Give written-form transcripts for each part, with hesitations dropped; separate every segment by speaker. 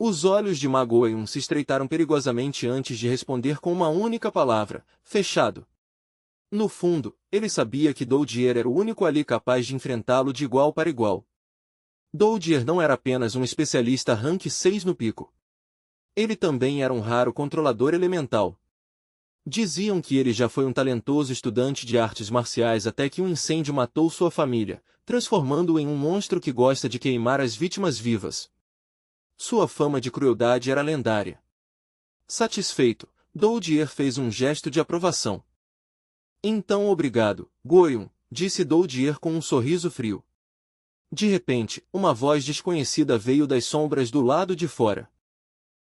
Speaker 1: Os olhos de Ma Goeun se estreitaram perigosamente antes de responder com uma única palavra: fechado. No fundo, ele sabia que Doudier era o único ali capaz de enfrentá-lo de igual para igual. Doudier não era apenas um especialista rank 6 no pico. Ele também era um raro controlador elemental. Diziam que ele já foi um talentoso estudante de artes marciais até que um incêndio matou sua família, transformando-o em um monstro que gosta de queimar as vítimas vivas. Sua fama de crueldade era lendária. Satisfeito, Doudier fez um gesto de aprovação. Então obrigado, Goeun, disse Doudier com um sorriso frio. De repente, uma voz desconhecida veio das sombras do lado de fora.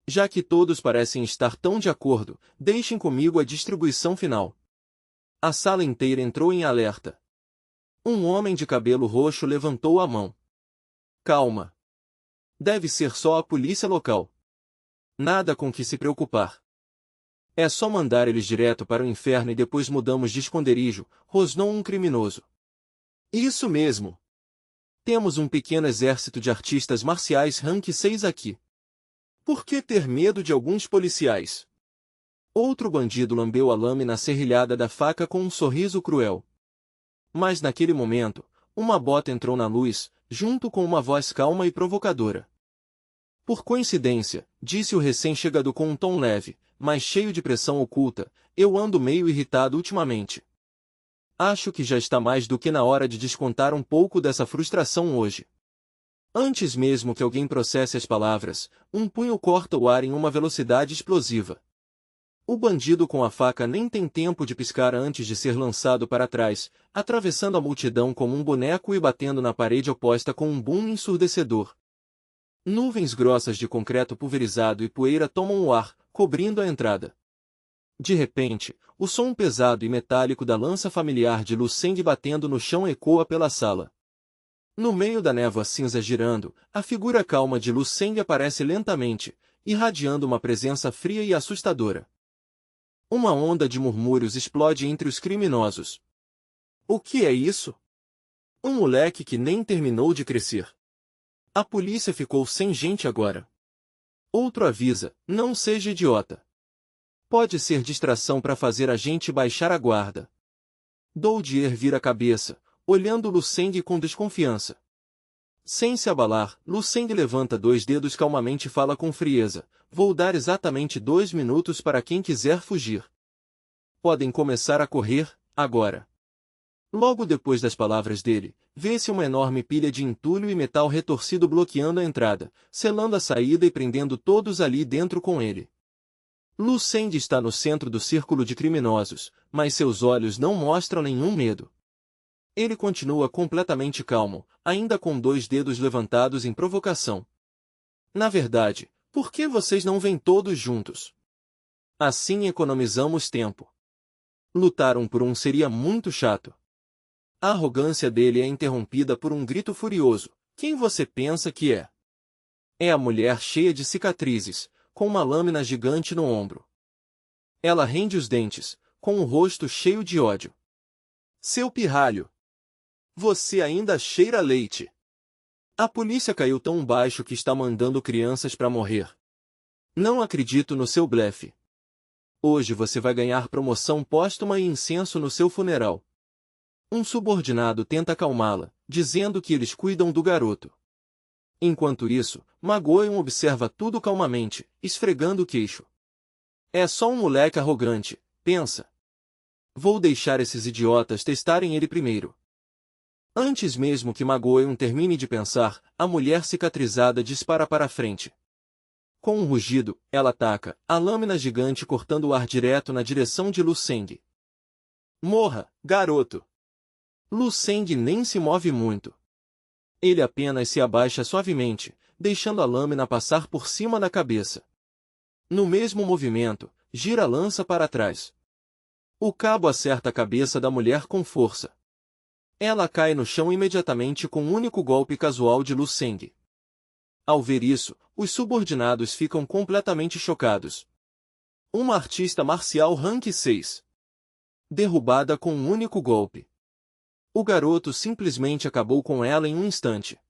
Speaker 1: Já que todos parecem estar tão de acordo, deixem comigo a distribuição final. A sala inteira entrou em alerta. Um homem de cabelo roxo levantou a mão. Calma. Deve ser só a polícia local. Nada com que se preocupar. É só mandar eles direto para o inferno e depois mudamos de esconderijo, rosnou um criminoso. Isso mesmo. Temos um pequeno exército de artistas marciais rank 6 aqui. Por que ter medo de alguns policiais? Outro bandido lambeu a lâmina serrilhada da faca com um sorriso cruel. Mas naquele momento, uma bota entrou na luz, junto com uma voz calma e provocadora. Por coincidência, disse o recém-chegado com um tom leve, mas cheio de pressão oculta, eu ando meio irritado ultimamente. Acho que já está mais do que na hora de descontar um pouco dessa frustração hoje. Antes mesmo que alguém processe as palavras, um punho corta o ar em uma velocidade explosiva. O bandido com a faca nem tem tempo de piscar antes de ser lançado para trás, atravessando a multidão como um boneco e batendo na parede oposta com um boom ensurdecedor. Nuvens grossas de concreto pulverizado e poeira tomam o ar, cobrindo a entrada. De repente, o som pesado e metálico da lança familiar de Lu Seng batendo no chão ecoa pela sala. No meio da névoa cinza girando, a figura calma de Lu Seng aparece lentamente, irradiando uma presença fria e assustadora. Uma onda de murmúrios explode entre os criminosos. O que é isso? Um moleque que nem terminou de crescer. A polícia ficou sem gente agora. Outro avisa, não seja idiota. Pode ser distração para fazer a gente baixar a guarda. Doudier vira a cabeça, olhando Lu Seng com desconfiança. Sem se abalar, Lu Seng levanta 2 dedos calmamente e fala com frieza. Vou dar exatamente 2 minutos para quem quiser fugir. Podem começar a correr, agora. Logo depois das palavras dele, vê-se uma enorme pilha de entulho e metal retorcido bloqueando a entrada, selando a saída e prendendo todos ali dentro com ele. Lu Seng está no centro do círculo de criminosos, mas seus olhos não mostram nenhum medo. Ele continua completamente calmo, ainda com 2 dedos levantados em provocação. Na verdade, por que vocês não vêm todos juntos? Assim economizamos tempo. Lutar um por um seria muito chato. A arrogância dele é interrompida por um grito furioso. Quem você pensa que é? É a mulher cheia de cicatrizes, com uma lâmina gigante no ombro. Ela rende os dentes, com o rosto cheio de ódio. Seu pirralho! Você ainda cheira leite. A polícia caiu tão baixo que está mandando crianças para morrer. Não acredito no seu blefe. Hoje você vai ganhar promoção póstuma e incenso no seu funeral. Um subordinado tenta acalmá-la, dizendo que eles cuidam do garoto. Enquanto isso, Ma Goeun observa tudo calmamente, esfregando o queixo. É só um moleque arrogante, pensa. Vou deixar esses idiotas testarem ele primeiro. Antes mesmo que Ma Goeun termine de pensar, a mulher cicatrizada dispara para a frente. Com um rugido, ela ataca, a lâmina gigante cortando o ar direto na direção de Lu Seng. Morra, garoto! Lu Seng nem se move muito. Ele apenas se abaixa suavemente, deixando a lâmina passar por cima da cabeça. No mesmo movimento, gira a lança para trás. O cabo acerta a cabeça da mulher com força. Ela cai no chão imediatamente com um único golpe casual de Lu Seng. Ao ver isso, os subordinados ficam completamente chocados. Uma artista marcial rank 6. Derrubada com um único golpe. O garoto simplesmente acabou com ela em um instante.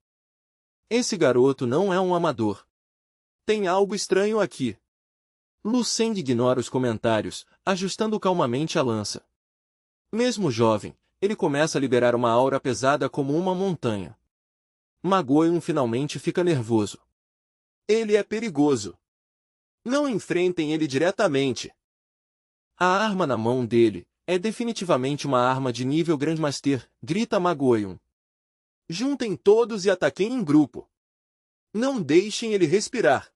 Speaker 1: Esse garoto não é um amador. Tem algo estranho aqui. Lu Seng ignora os comentários, ajustando calmamente a lança. Mesmo jovem, ele começa a liberar uma aura pesada como uma montanha. Ma Guoyun finalmente fica nervoso. Ele é perigoso. Não enfrentem ele diretamente. A arma na mão dele é definitivamente uma arma de nível Grandmaster, grita Ma Guoyun. Juntem todos e ataquem em grupo. Não deixem ele respirar.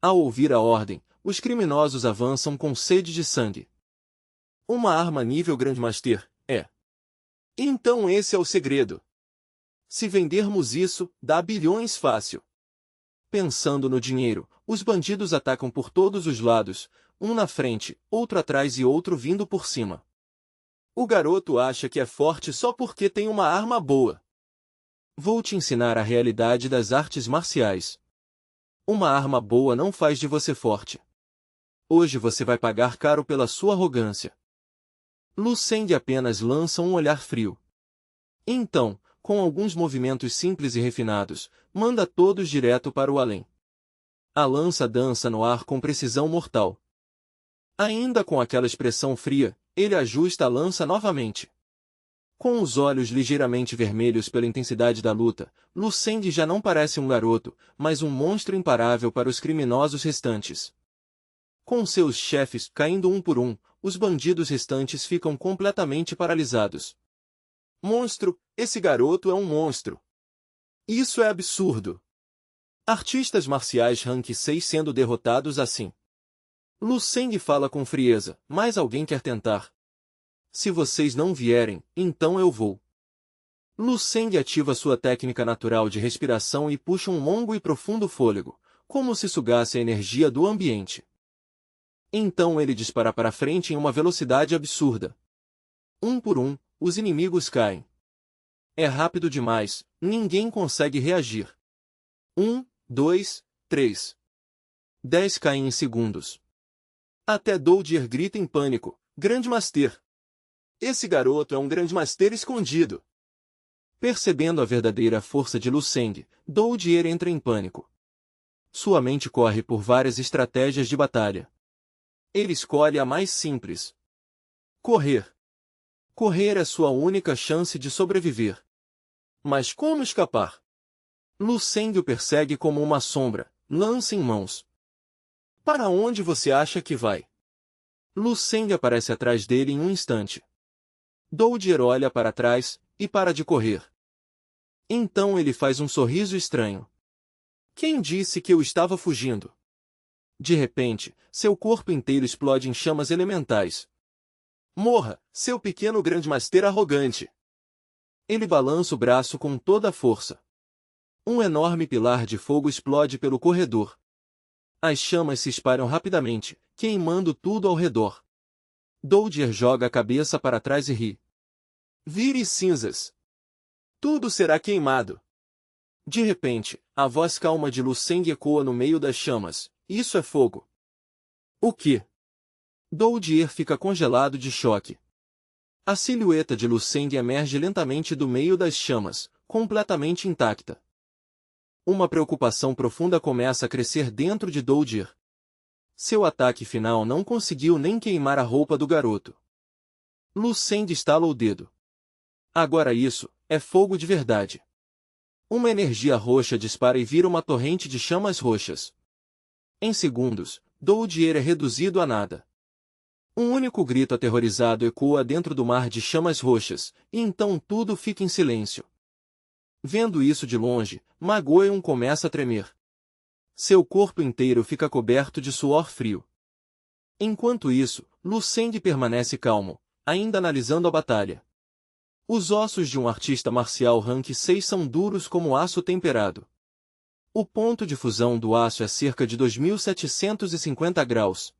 Speaker 1: Ao ouvir a ordem, os criminosos avançam com sede de sangue. Uma arma nível Grandmaster, é. Então esse é o segredo. Se vendermos isso, dá bilhões fácil. Pensando no dinheiro, os bandidos atacam por todos os lados, um na frente, outro atrás e outro vindo por cima. O garoto acha que é forte só porque tem uma arma boa. Vou te ensinar a realidade das artes marciais. Uma arma boa não faz de você forte. Hoje você vai pagar caro pela sua arrogância. Lu Seng apenas lança um olhar frio. Então, com alguns movimentos simples e refinados, manda todos direto para o além. A lança dança no ar com precisão mortal. Ainda com aquela expressão fria, ele ajusta a lança novamente. Com os olhos ligeiramente vermelhos pela intensidade da luta, Lu Seng já não parece um garoto, mas um monstro imparável para os criminosos restantes. Com seus chefes caindo um por um, os bandidos restantes ficam completamente paralisados. Monstro, esse garoto é um monstro. Isso é absurdo. Artistas marciais rank 6 sendo derrotados assim. Lu Seng fala com frieza, mas alguém quer tentar. Se vocês não vierem, então eu vou. Lu Seng ativa sua técnica natural de respiração e puxa um longo e profundo fôlego, como se sugasse a energia do ambiente. Então ele dispara para frente em uma velocidade absurda. Um por um, os inimigos caem. É rápido demais, ninguém consegue reagir. 1, 2, 3. 10 caem em segundos. Até Doudie grita em pânico, Grandmaster. Esse garoto é um Grandmaster escondido. Percebendo a verdadeira força de Lu Seng, Doudie entra em pânico. Sua mente corre por várias estratégias de batalha. Ele escolhe a mais simples. Correr. Correr é sua única chance de sobreviver. Mas como escapar? Lu Seng o persegue como uma sombra, lança em mãos. Para onde você acha que vai? Lu Seng aparece atrás dele em um instante. Doudie olha para trás, e para de correr. Então ele faz um sorriso estranho. Quem disse que eu estava fugindo? De repente, seu corpo inteiro explode em chamas elementais. Morra, seu pequeno Grandmaster arrogante! Ele balança o braço com toda a força. Um enorme pilar de fogo explode pelo corredor. As chamas se espalham rapidamente, queimando tudo ao redor. Doudie joga a cabeça para trás e ri. Vire cinzas! Tudo será queimado! De repente, a voz calma de Lu Seng ecoa no meio das chamas. Isso é fogo! O quê? Doudie fica congelado de choque. A silhueta de Lu Seng emerge lentamente do meio das chamas, completamente intacta. Uma preocupação profunda começa a crescer dentro de Doudie. Seu ataque final não conseguiu nem queimar a roupa do garoto. Lu Seng estala o dedo. Agora isso é fogo de verdade. Uma energia roxa dispara e vira uma torrente de chamas roxas. Em segundos, Doudie é reduzido a nada. Um único grito aterrorizado ecoa dentro do mar de chamas roxas, e então tudo fica em silêncio. Vendo isso de longe, Ma Guoyun começa a tremer. Seu corpo inteiro fica coberto de suor frio. Enquanto isso, Lu Seng permanece calmo, ainda analisando a batalha. Os ossos de um artista marcial rank 6 são duros como aço temperado. O ponto de fusão do aço é cerca de 2750 graus.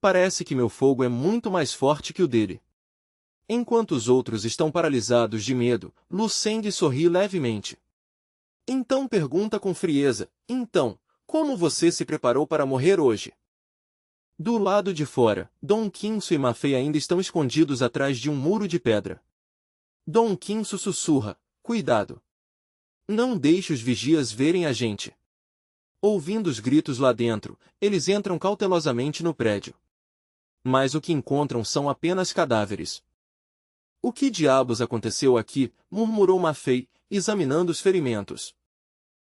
Speaker 1: Parece que meu fogo é muito mais forte que o dele. Enquanto os outros estão paralisados de medo, Lu Seng sorri levemente. Então pergunta com frieza, então, como você se preparou para morrer hoje? Do lado de fora, Dong Qinsu e Ma Fei ainda estão escondidos atrás de um muro de pedra. Dong Qinsu sussurra, cuidado. Não deixe os vigias verem a gente. Ouvindo os gritos lá dentro, eles entram cautelosamente no prédio. Mas o que encontram são apenas cadáveres. O que diabos aconteceu aqui? Murmurou Ma Fei, examinando os ferimentos.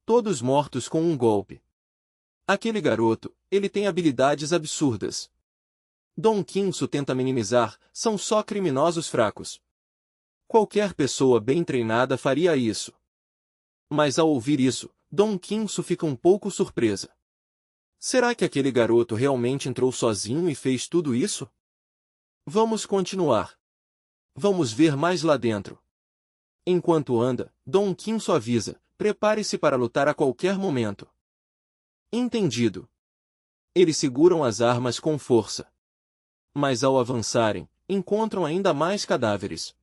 Speaker 1: Todos mortos com um golpe. Aquele garoto, ele tem habilidades absurdas. Dong Qinsu tenta minimizar, são só criminosos fracos. Qualquer pessoa bem treinada faria isso. Mas ao ouvir isso, Dong Qinsu fica um pouco surpresa. Será que aquele garoto realmente entrou sozinho e fez tudo isso? Vamos continuar. Vamos ver mais lá dentro. Enquanto anda, Dong Qinsu avisa, prepare-se para lutar a qualquer momento. Entendido. Eles seguram as armas com força. Mas ao avançarem, encontram ainda mais cadáveres.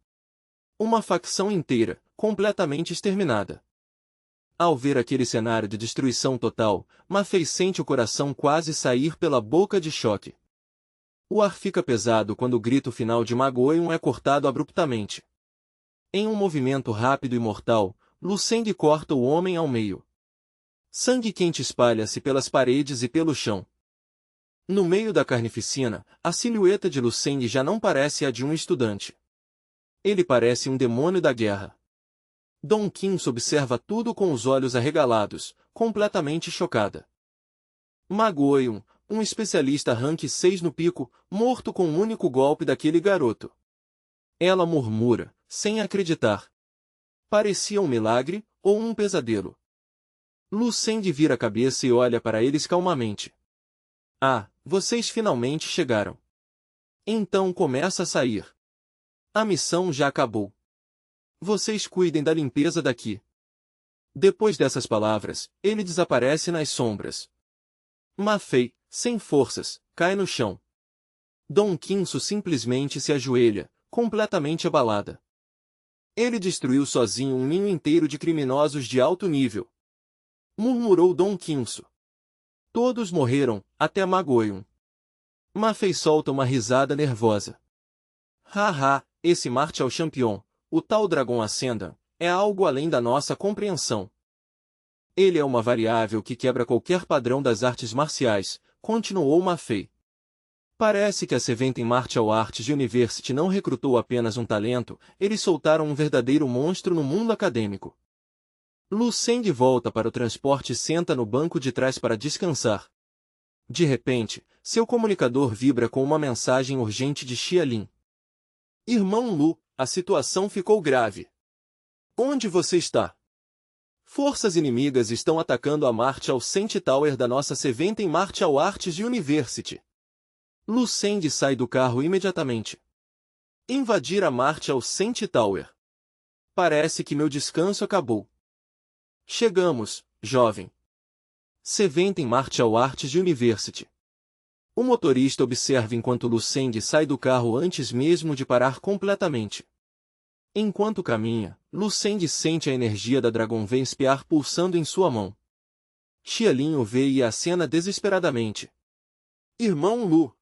Speaker 1: Uma facção inteira, completamente exterminada. Ao ver aquele cenário de destruição total, Ma Fei sente o coração quase sair pela boca de choque. O ar fica pesado quando o grito final de Ma Goyun é cortado abruptamente. Em um movimento rápido e mortal, Lu Seng corta o homem ao meio. Sangue quente espalha-se pelas paredes e pelo chão. No meio da carnificina, a silhueta de Lu Seng já não parece a de um estudante. Ele parece um demônio da guerra. Dong Qinsu observa tudo com os olhos arregalados, completamente chocada. Ma Goyun, um especialista rank 6 no pico, morto com um único golpe daquele garoto. Ela murmura, sem acreditar. Parecia um milagre, ou um pesadelo. Lu Seng vira a cabeça e olha para eles calmamente. Ah, vocês finalmente chegaram. Então começa a sair. A missão já acabou. Vocês cuidem da limpeza daqui. Depois dessas palavras, ele desaparece nas sombras. Ma Fei, sem forças, cai no chão. Dong Qinsu simplesmente se ajoelha, completamente abalada. Ele destruiu sozinho um ninho inteiro de criminosos de alto nível. Murmurou Dong Qinsu. Todos morreram, até Ma Goyun. Ma Fei solta uma risada nervosa. Haha, esse Martial Champion, o tal Dragon Ascendant, é algo além da nossa compreensão. Ele é uma variável que quebra qualquer padrão das artes marciais, continuou Ma Fei. Parece que a Seventeen Martial Arts University não recrutou apenas um talento, eles soltaram um verdadeiro monstro no mundo acadêmico. Lu Seng volta para o transporte e senta no banco de trás para descansar. De repente, seu comunicador vibra com uma mensagem urgente de Xia Lin. Irmão Lu, a situação ficou grave. Onde você está? Forças inimigas estão atacando a Martial Cent Tower da nossa Seventeen Martial Arts University. Lu Seng sai do carro imediatamente. Invadir a Martial Cent Tower. Parece que meu descanso acabou. Chegamos, jovem. Seventeen Martial Arts University. O motorista observa enquanto Lu Seng sai do carro antes mesmo de parar completamente. Enquanto caminha, Lu Seng sente a energia da Dragon Vein espiar pulsando em sua mão. Xia Lin o vê e acena desesperadamente. Irmão Lu!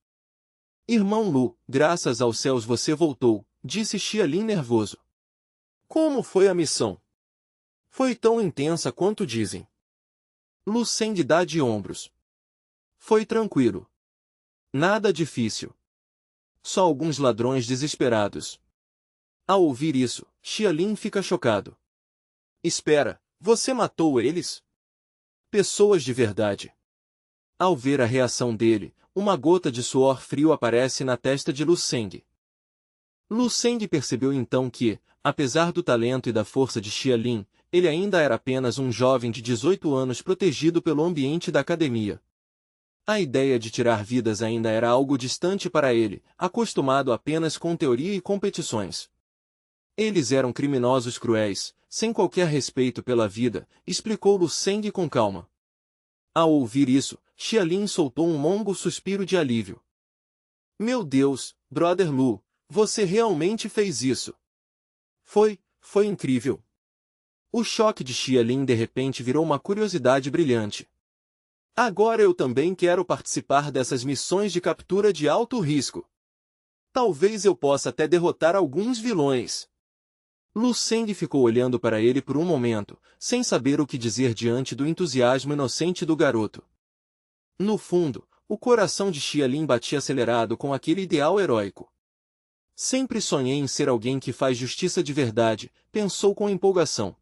Speaker 1: Irmão Lu, graças aos céus você voltou, disse Xia Lin nervoso. Como foi a missão? Foi tão intensa quanto dizem. Lu Seng dá de ombros. Foi tranquilo. Nada difícil. Só alguns ladrões desesperados. Ao ouvir isso, Xia Lin fica chocado. Espera, você matou eles? Pessoas de verdade. Ao ver a reação dele, uma gota de suor frio aparece na testa de Lu Seng. Lu Seng percebeu então que, apesar do talento e da força de Xia Lin, ele ainda era apenas um jovem de 18 anos protegido pelo ambiente da academia. A ideia de tirar vidas ainda era algo distante para ele, acostumado apenas com teoria e competições. Eles eram criminosos cruéis, sem qualquer respeito pela vida, explicou Lu Seng com calma. Ao ouvir isso, Xia Lin soltou um longo suspiro de alívio. Meu Deus, Brother Lu, você realmente fez isso. Foi incrível. O choque de Xia Lin de repente virou uma curiosidade brilhante. Agora eu também quero participar dessas missões de captura de alto risco. Talvez eu possa até derrotar alguns vilões. Lu Seng ficou olhando para ele por um momento, sem saber o que dizer diante do entusiasmo inocente do garoto. No fundo, o coração de Xia Lin batia acelerado com aquele ideal heróico. Sempre sonhei em ser alguém que faz justiça de verdade, pensou com empolgação.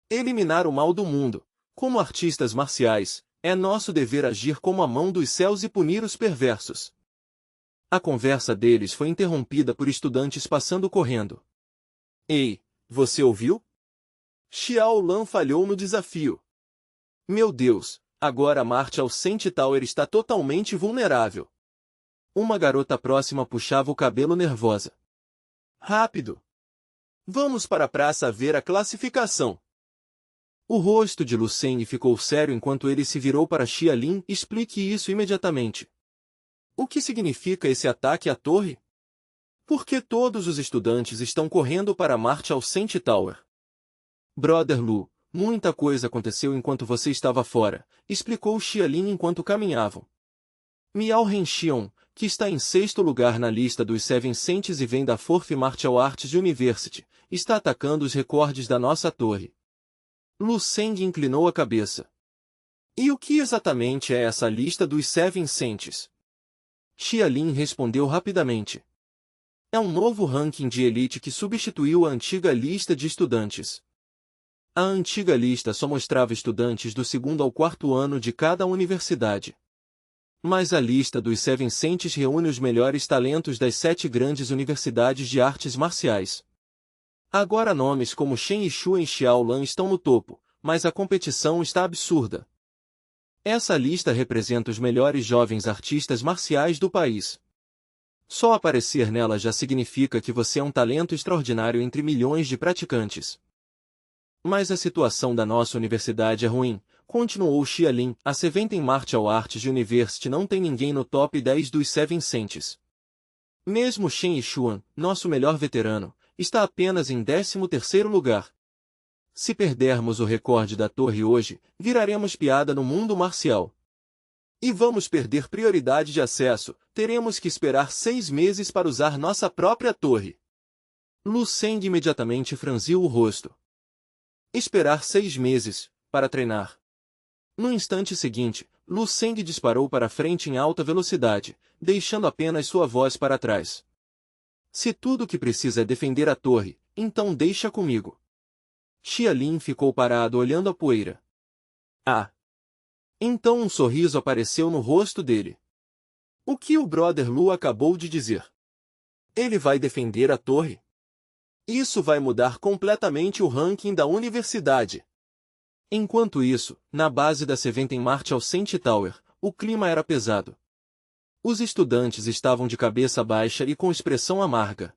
Speaker 1: Eliminar o mal do mundo. Como artistas marciais, é nosso dever agir como a mão dos céus e punir os perversos. A conversa deles foi interrompida por estudantes passando correndo. Ei, você ouviu? Xiao Lan falhou no desafio. Meu Deus, agora a Martial Saint Tower está totalmente vulnerável. Uma garota próxima puxava o cabelo nervosa. Rápido! Vamos para a praça ver a classificação. O rosto de Lu Seng ficou sério enquanto ele se virou para Xia Lin. Explique isso imediatamente. O que significa esse ataque à torre? Por que todos os estudantes estão correndo para a Martial Saint Tower? Brother Lu, muita coisa aconteceu enquanto você estava fora, explicou Xia Lin enquanto caminhavam. Miao Renxion, que está em 6º lugar na lista dos Seven Saints e vem da Fourth Martial Arts University, está atacando os recordes da nossa torre. Lu Seng inclinou a cabeça. E o que exatamente é essa lista dos Seven Saints? Xia Lin respondeu rapidamente. É um novo ranking de elite que substituiu a antiga lista de estudantes. A antiga lista só mostrava estudantes do 2º ao 4º ano de cada universidade. Mas a lista dos Seven Saints reúne os melhores talentos das 7 grandes universidades de artes marciais. Agora nomes como Shen Yishuan e Xiao Lan estão no topo, mas a competição está absurda. Essa lista representa os melhores jovens artistas marciais do país. Só aparecer nela já significa que você é um talento extraordinário entre milhões de praticantes. Mas a situação da nossa universidade é ruim, continuou Xia Lin. A Seventeen Martial Arts University não tem ninguém no top 10 dos Seven Saints. Mesmo Shen Yishuan, nosso melhor veterano, está apenas em 13º lugar. Se perdermos o recorde da torre hoje, viraremos piada no mundo marcial. E vamos perder prioridade de acesso, teremos que esperar 6 meses para usar nossa própria torre. Lu Seng imediatamente franziu o rosto. Esperar 6 meses, para treinar. No instante seguinte, Lu Seng disparou para frente em alta velocidade, deixando apenas sua voz para trás. Se tudo o que precisa é defender a torre, então deixa comigo. Xia Lin ficou parado olhando a poeira. Ah! Então um sorriso apareceu no rosto dele. O que o Brother Lu acabou de dizer? Ele vai defender a torre? Isso vai mudar completamente o ranking da universidade. Enquanto isso, na base da Seventeen Martial Saint Tower, o clima era pesado. Os estudantes estavam de cabeça baixa e com expressão amarga.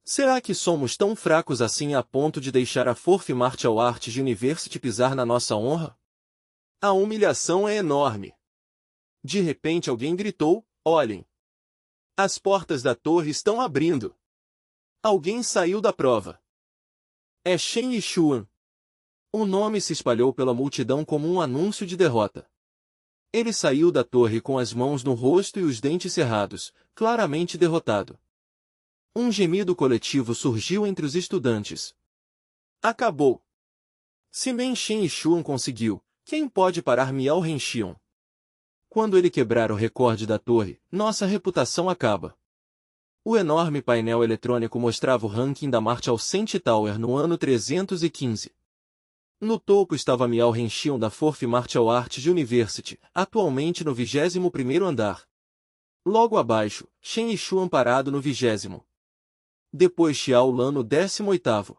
Speaker 1: Será que somos tão fracos assim a ponto de deixar a Fourth Martial Arts University pisar na nossa honra? A humilhação é enorme. De repente alguém gritou, olhem. As portas da torre estão abrindo. Alguém saiu da prova. É Shen Yishuan. O nome se espalhou pela multidão como um anúncio de derrota. Ele saiu da torre com as mãos no rosto e os dentes cerrados, claramente derrotado. Um gemido coletivo surgiu entre os estudantes. Acabou. Se nem Shen Yishuan conseguiu, quem pode parar Miao Renxion? Quando ele quebrar o recorde da torre, nossa reputação acaba. O enorme painel eletrônico mostrava o ranking da Martial Saint Tower no ano 315. No topo estava Miao Renxion da Fourth Martial Arts University, atualmente no 21º andar. Logo abaixo, Shen Yishuan parado no 20º. Depois Xiao Lan no 18º.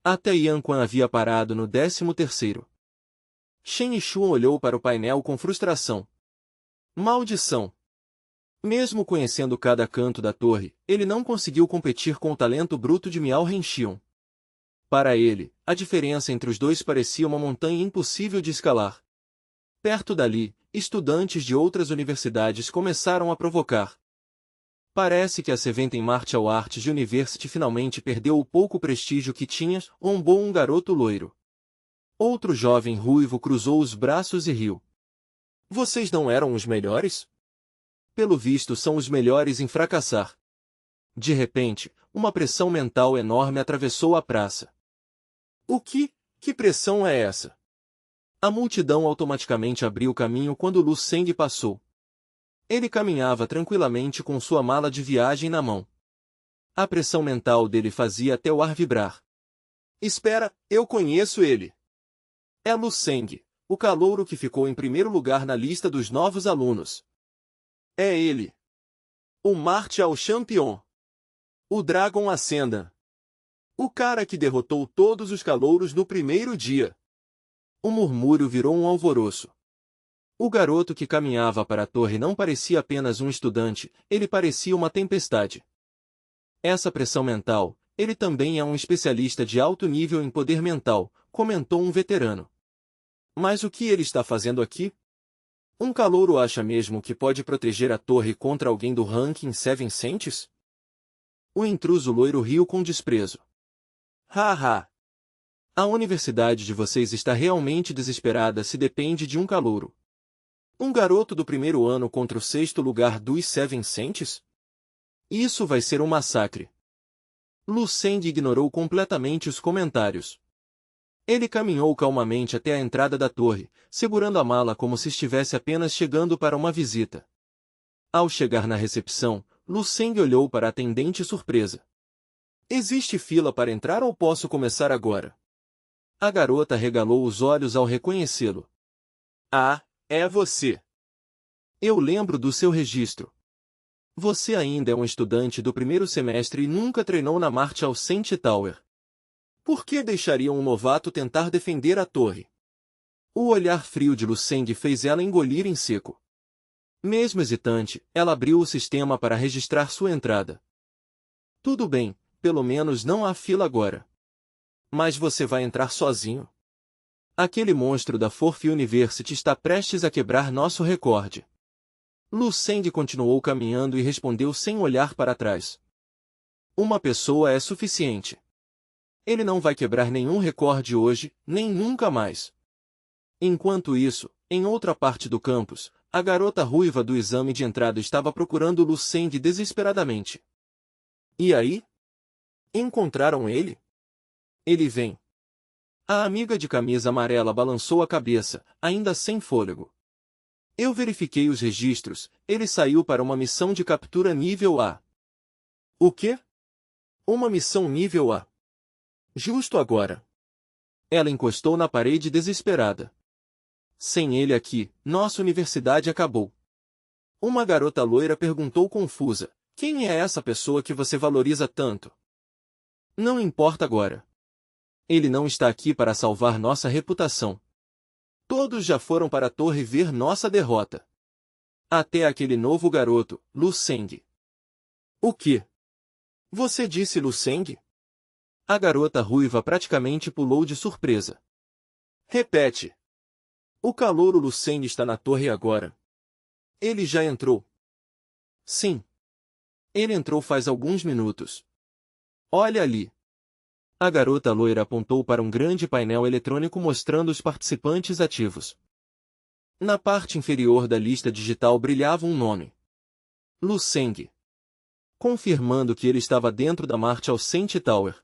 Speaker 1: Até Yan Quan havia parado no 13º. Shen Yishuan olhou para o painel com frustração. Maldição! Mesmo conhecendo cada canto da torre, ele não conseguiu competir com o talento bruto de Miao Renxion. Para ele, a diferença entre os dois parecia uma montanha impossível de escalar. Perto dali, estudantes de outras universidades começaram a provocar. Parece que a Seventeen Martial Arts University finalmente perdeu o pouco prestígio que tinha, zombou um garoto loiro. Outro jovem ruivo cruzou os braços e riu. Vocês não eram os melhores? Pelo visto são os melhores em fracassar. De repente, uma pressão mental enorme atravessou a praça. O que? Que pressão é essa? A multidão automaticamente abriu caminho quando Lu Seng passou. Ele caminhava tranquilamente com sua mala de viagem na mão. A pressão mental dele fazia até o ar vibrar. Espera, eu conheço ele. É Lu Seng, o calouro que ficou em primeiro lugar na lista dos novos alunos. É ele. O Martial Champion. O Dragon Ascendant. O cara que derrotou todos os calouros no primeiro dia. O murmúrio virou um alvoroço. O garoto que caminhava para a torre não parecia apenas um estudante, ele parecia uma tempestade. Essa pressão mental, ele também é um especialista de alto nível em poder mental, comentou um veterano. Mas o que ele está fazendo aqui? Um calouro acha mesmo que pode proteger a torre contra alguém do ranking Seven Saints? O intruso loiro riu com desprezo. Haha! A universidade de vocês está realmente desesperada se depende de um calouro. Um garoto do primeiro ano contra o sexto lugar dos Seven Saints? Isso vai ser um massacre. Lu Seng ignorou completamente os comentários. Ele caminhou calmamente até a entrada da torre, segurando a mala como se estivesse apenas chegando para uma visita. Ao chegar na recepção, Lu Seng olhou para a atendente surpresa. Existe fila para entrar ou posso começar agora? A garota regalou os olhos ao reconhecê-lo. Ah, é você. Eu lembro do seu registro. Você ainda é um estudante do primeiro semestre e nunca treinou na Martial Saint Tower. Por que deixaria um novato tentar defender a torre? O olhar frio de Lu Seng fez ela engolir em seco. Mesmo hesitante, ela abriu o sistema para registrar sua entrada. Tudo bem, pelo menos não há fila agora. Mas você vai entrar sozinho? Aquele monstro da Forth University está prestes a quebrar nosso recorde. Lu Seng continuou caminhando e respondeu sem olhar para trás. Uma pessoa é suficiente. Ele não vai quebrar nenhum recorde hoje, nem nunca mais. Enquanto isso, em outra parte do campus, a garota ruiva do exame de entrada estava procurando Lu Seng desesperadamente. E aí? Encontraram ele? Ele vem. A amiga de camisa amarela balançou a cabeça, ainda sem fôlego. Eu verifiquei os registros, ele saiu para uma missão de captura nível A. O quê? Uma missão nível A. Justo agora. Ela encostou na parede desesperada. Sem ele aqui, nossa universidade acabou. Uma garota loira perguntou confusa, quem é essa pessoa que você valoriza tanto? Não importa agora. Ele não está aqui para salvar nossa reputação. Todos já foram para a torre ver nossa derrota. Até aquele novo garoto, Lu Seng. O quê? Você disse Lu Seng? A garota ruiva praticamente pulou de surpresa. Repete. O calouro Lu Seng está na torre agora. Ele já entrou. Sim. Ele entrou faz alguns minutos. Olha ali. A garota loira apontou para um grande painel eletrônico mostrando os participantes ativos. Na parte inferior da lista digital brilhava um nome. Lu Seng. Confirmando que ele estava dentro da Martial Saint Tower.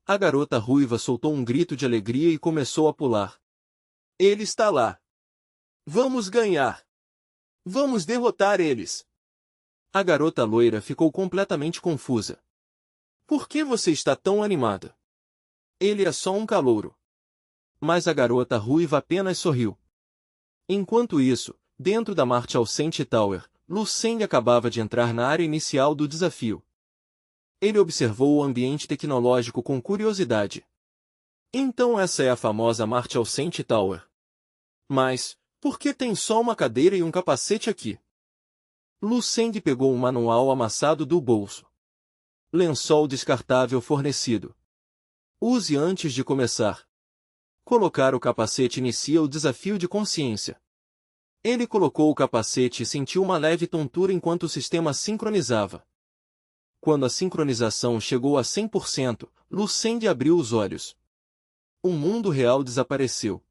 Speaker 1: A garota ruiva soltou um grito de alegria e começou a pular. Ele está lá. Vamos ganhar. Vamos derrotar eles. A garota loira ficou completamente confusa. Por que você está tão animada? Ele é só um calouro. Mas a garota ruiva apenas sorriu. Enquanto isso, dentro da Martial Saint Tower, Lu Seng acabava de entrar na área inicial do desafio. Ele observou o ambiente tecnológico com curiosidade. Então essa é a famosa Martial Saint Tower. Mas, por que tem só uma cadeira e um capacete aqui? Lu Seng pegou um manual amassado do bolso. Lençol descartável fornecido. Use antes de começar. Colocar o capacete inicia o desafio de consciência. Ele colocou o capacete e sentiu uma leve tontura enquanto o sistema sincronizava. Quando a sincronização chegou a 100%, Lu Seng abriu os olhos. O mundo real desapareceu.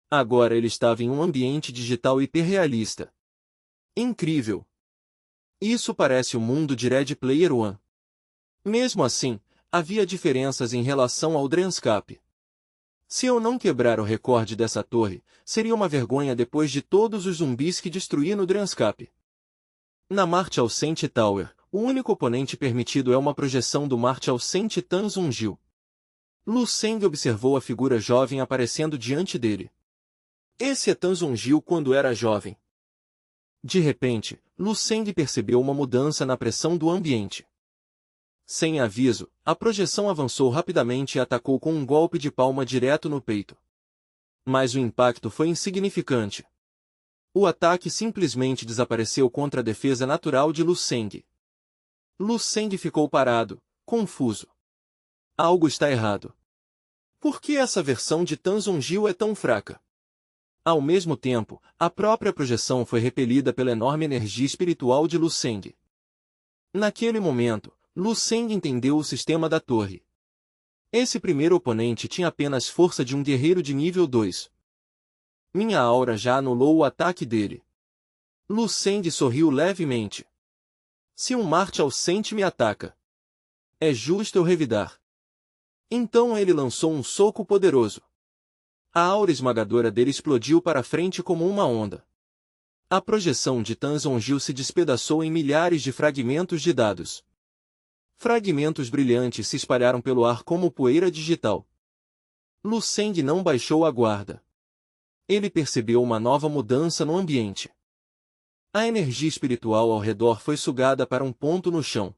Speaker 1: Agora ele estava em um ambiente digital hiperrealista. Incrível! Isso parece o mundo de Ready Player One. Mesmo assim, havia diferenças em relação ao Drenscape. Se eu não quebrar o recorde dessa torre, seria uma vergonha depois de todos os zumbis que destruí no Drenscape. Na Martial Saint Tower, o único oponente permitido é uma projeção do Martial Saint Tan Zhongil. Lu Seng observou a figura jovem aparecendo diante dele. Esse é Tan Zhongil quando era jovem. De repente, Lu Seng percebeu uma mudança na pressão do ambiente. Sem aviso, a projeção avançou rapidamente e atacou com um golpe de palma direto no peito. Mas o impacto foi insignificante. O ataque simplesmente desapareceu contra a defesa natural de Lu Seng. Lu Seng ficou parado, confuso. Algo está errado. Por que essa versão de Tan Zhongil é tão fraca? Ao mesmo tempo, a própria projeção foi repelida pela enorme energia espiritual de Lu Seng. Naquele momento, Lu Seng entendeu o sistema da torre. Esse primeiro oponente tinha apenas força de um guerreiro de nível 2. Minha aura já anulou o ataque dele. Lu Seng sorriu levemente. Se um Martial Saint me ataca, é justo eu revidar. Então ele lançou um soco poderoso. A aura esmagadora dele explodiu para frente como uma onda. A projeção de Tan Zhongil se despedaçou em milhares de fragmentos de dados. Fragmentos brilhantes se espalharam pelo ar como poeira digital. Lu Seng não baixou a guarda. Ele percebeu uma nova mudança no ambiente. A energia espiritual ao redor foi sugada para um ponto no chão.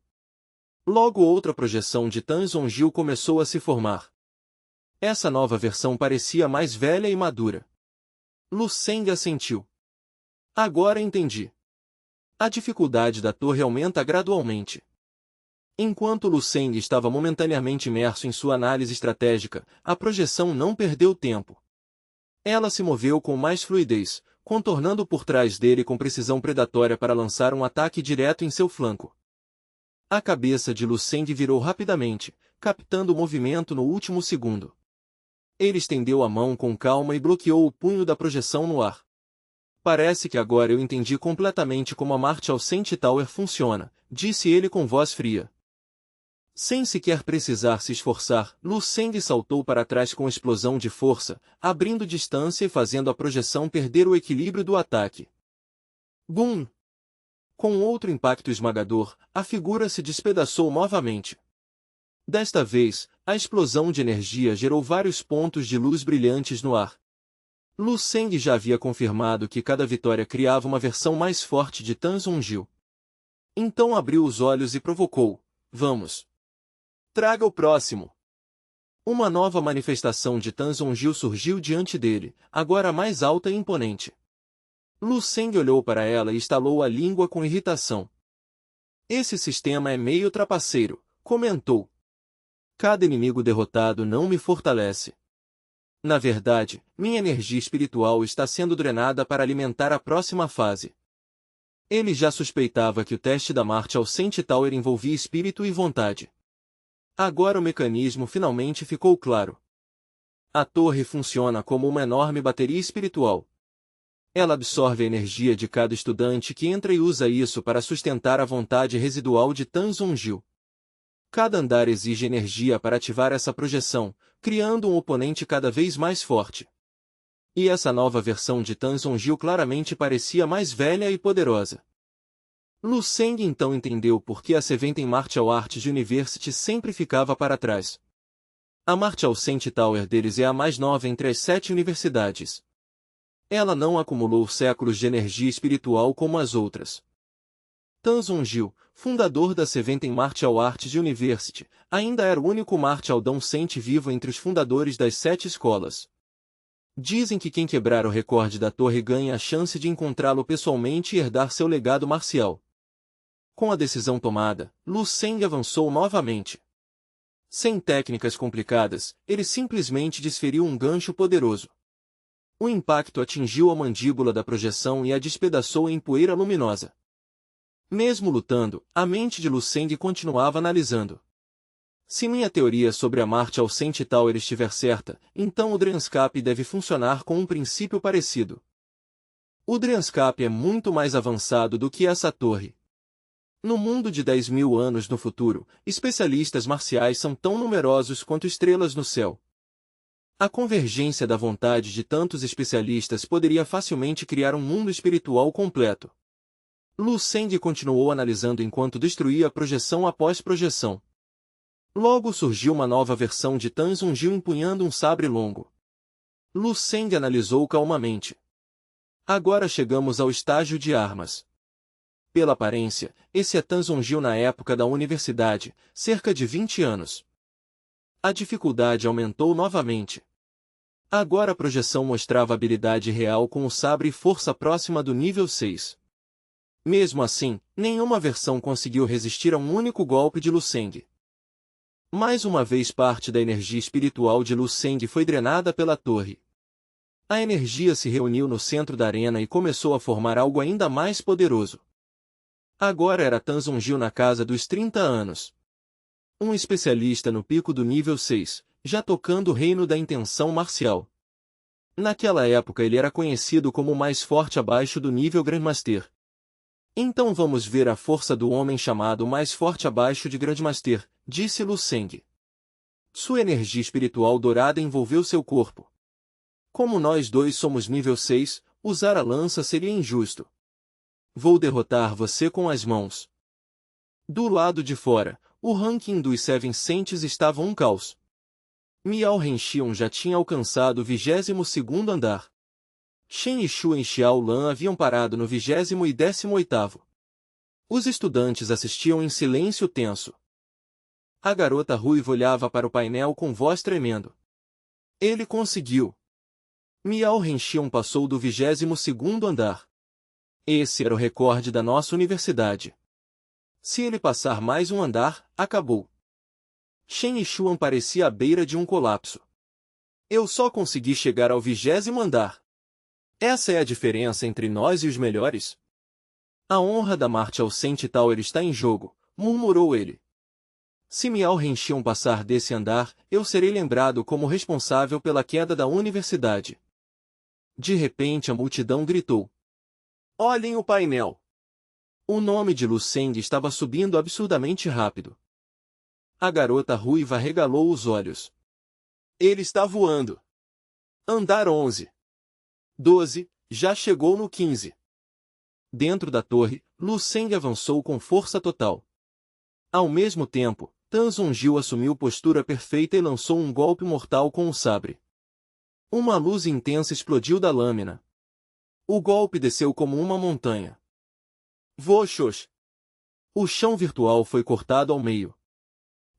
Speaker 1: Logo outra projeção de Tan Zhongil começou a se formar. Essa nova versão parecia mais velha e madura. Lu Seng assentiu. Agora entendi. A dificuldade da torre aumenta gradualmente. Enquanto Lu Seng estava momentaneamente imerso em sua análise estratégica, a projeção não perdeu tempo. Ela se moveu com mais fluidez, contornando por trás dele com precisão predatória para lançar um ataque direto em seu flanco. A cabeça de Lu Seng virou rapidamente, captando o movimento no último segundo. Ele estendeu a mão com calma e bloqueou o punho da projeção no ar. Parece que agora eu entendi completamente como a Martial Saint Tower funciona, disse ele com voz fria. Sem sequer precisar se esforçar, Lu Seng saltou para trás com explosão de força, abrindo distância e fazendo a projeção perder o equilíbrio do ataque. Bum! Com outro impacto esmagador, a figura se despedaçou novamente. Desta vez, a explosão de energia gerou vários pontos de luz brilhantes no ar. Lu Seng já havia confirmado que cada vitória criava uma versão mais forte de Tan Zhongil. Então abriu os olhos e provocou: vamos! Traga o próximo! Uma nova manifestação de Tan Zhongil surgiu diante dele, agora mais alta e imponente. Lu Seng olhou para ela e estalou a língua com irritação. Esse sistema é meio trapaceiro, comentou. Cada inimigo derrotado não me fortalece. Na verdade, minha energia espiritual está sendo drenada para alimentar a próxima fase. Ele já suspeitava que o teste da Martial Saint Tower envolvia espírito e vontade. Agora o mecanismo finalmente ficou claro. A torre funciona como uma enorme bateria espiritual. Ela absorve a energia de cada estudante que entra e usa isso para sustentar a vontade residual de Tan Zhongil. Cada andar exige energia para ativar essa projeção, criando um oponente cada vez mais forte. E essa nova versão de Tan Zhongil claramente parecia mais velha e poderosa. Lu Seng então entendeu por que a Seventeen Martial Arts University sempre ficava para trás. A Martial Saint Tower deles é a mais nova entre as 7 universidades. Ela não acumulou séculos de energia espiritual como as outras. Tan Zhongil, fundador da Seventeen Martial Arts University, ainda era o único Martial Dawn Saint vivo entre os fundadores das 7 escolas. Dizem que quem quebrar o recorde da torre ganha a chance de encontrá-lo pessoalmente e herdar seu legado marcial. Com a decisão tomada, Lu Seng avançou novamente. Sem técnicas complicadas, ele simplesmente desferiu um gancho poderoso. O impacto atingiu a mandíbula da projeção e a despedaçou em poeira luminosa. Mesmo lutando, a mente de Lu Seng continuava analisando. Se minha teoria sobre a Martial Saint Tower estiver certa, então o Drenscape deve funcionar com um princípio parecido. O Drenscape é muito mais avançado do que essa torre. No mundo de 10.000 anos no futuro, especialistas marciais são tão numerosos quanto estrelas no céu. A convergência da vontade de tantos especialistas poderia facilmente criar um mundo espiritual completo. Lu Seng continuou analisando enquanto destruía projeção após projeção. Logo surgiu uma nova versão de Tan Zhongyu empunhando um sabre longo. Lu Seng analisou calmamente. Agora chegamos ao estágio de armas. Pela aparência, esse é Tan Zhongyu na época da universidade, cerca de 20 anos. A dificuldade aumentou novamente. Agora a projeção mostrava habilidade real com o sabre e força próxima do nível 6. Mesmo assim, nenhuma versão conseguiu resistir a um único golpe de Lu Seng. Mais uma vez parte da energia espiritual de Lu Seng foi drenada pela torre. A energia se reuniu no centro da arena e começou a formar algo ainda mais poderoso. Agora era Tan Zhongyu na casa dos 30 anos. Um especialista no pico do nível 6, já tocando o reino da intenção marcial. Naquela época ele era conhecido como o mais forte abaixo do nível Grandmaster. Então vamos ver a força do homem chamado mais forte abaixo de Grandmaster, disse Lu Seng. Sua energia espiritual dourada envolveu seu corpo. Como nós dois somos nível 6, usar a lança seria injusto. Vou derrotar você com as mãos. Do lado de fora, o ranking dos Seven Saints estava um caos. Miao Renxion já tinha alcançado o 22º andar. Shen Yishu e Xiao Lan haviam parado no 20º e 18º. Os estudantes assistiam em silêncio tenso. A garota ruiva olhava para o painel com voz tremendo. Ele conseguiu. Miao Renxion passou do 22º andar. Esse era o recorde da nossa universidade. Se ele passar mais um andar, acabou. Shen Yishuan parecia à beira de um colapso. Eu só consegui chegar ao 20º andar. Essa é a diferença entre nós e os melhores? A honra da Martial Saint Tower está em jogo, murmurou ele. Se Miao Renxion passar desse andar, eu serei lembrado como responsável pela queda da universidade. De repente a multidão gritou. Olhem o painel. O nome de Lu Seng estava subindo absurdamente rápido. A garota ruiva arregalou os olhos. Ele está voando. Andar 11. 12, já chegou no 15. Dentro da torre, Lu Seng avançou com força total. Ao mesmo tempo, Tan Zhongyu assumiu postura perfeita e lançou um golpe mortal com o sabre. Uma luz intensa explodiu da lâmina. O golpe desceu como uma montanha. Voxos! O chão virtual foi cortado ao meio.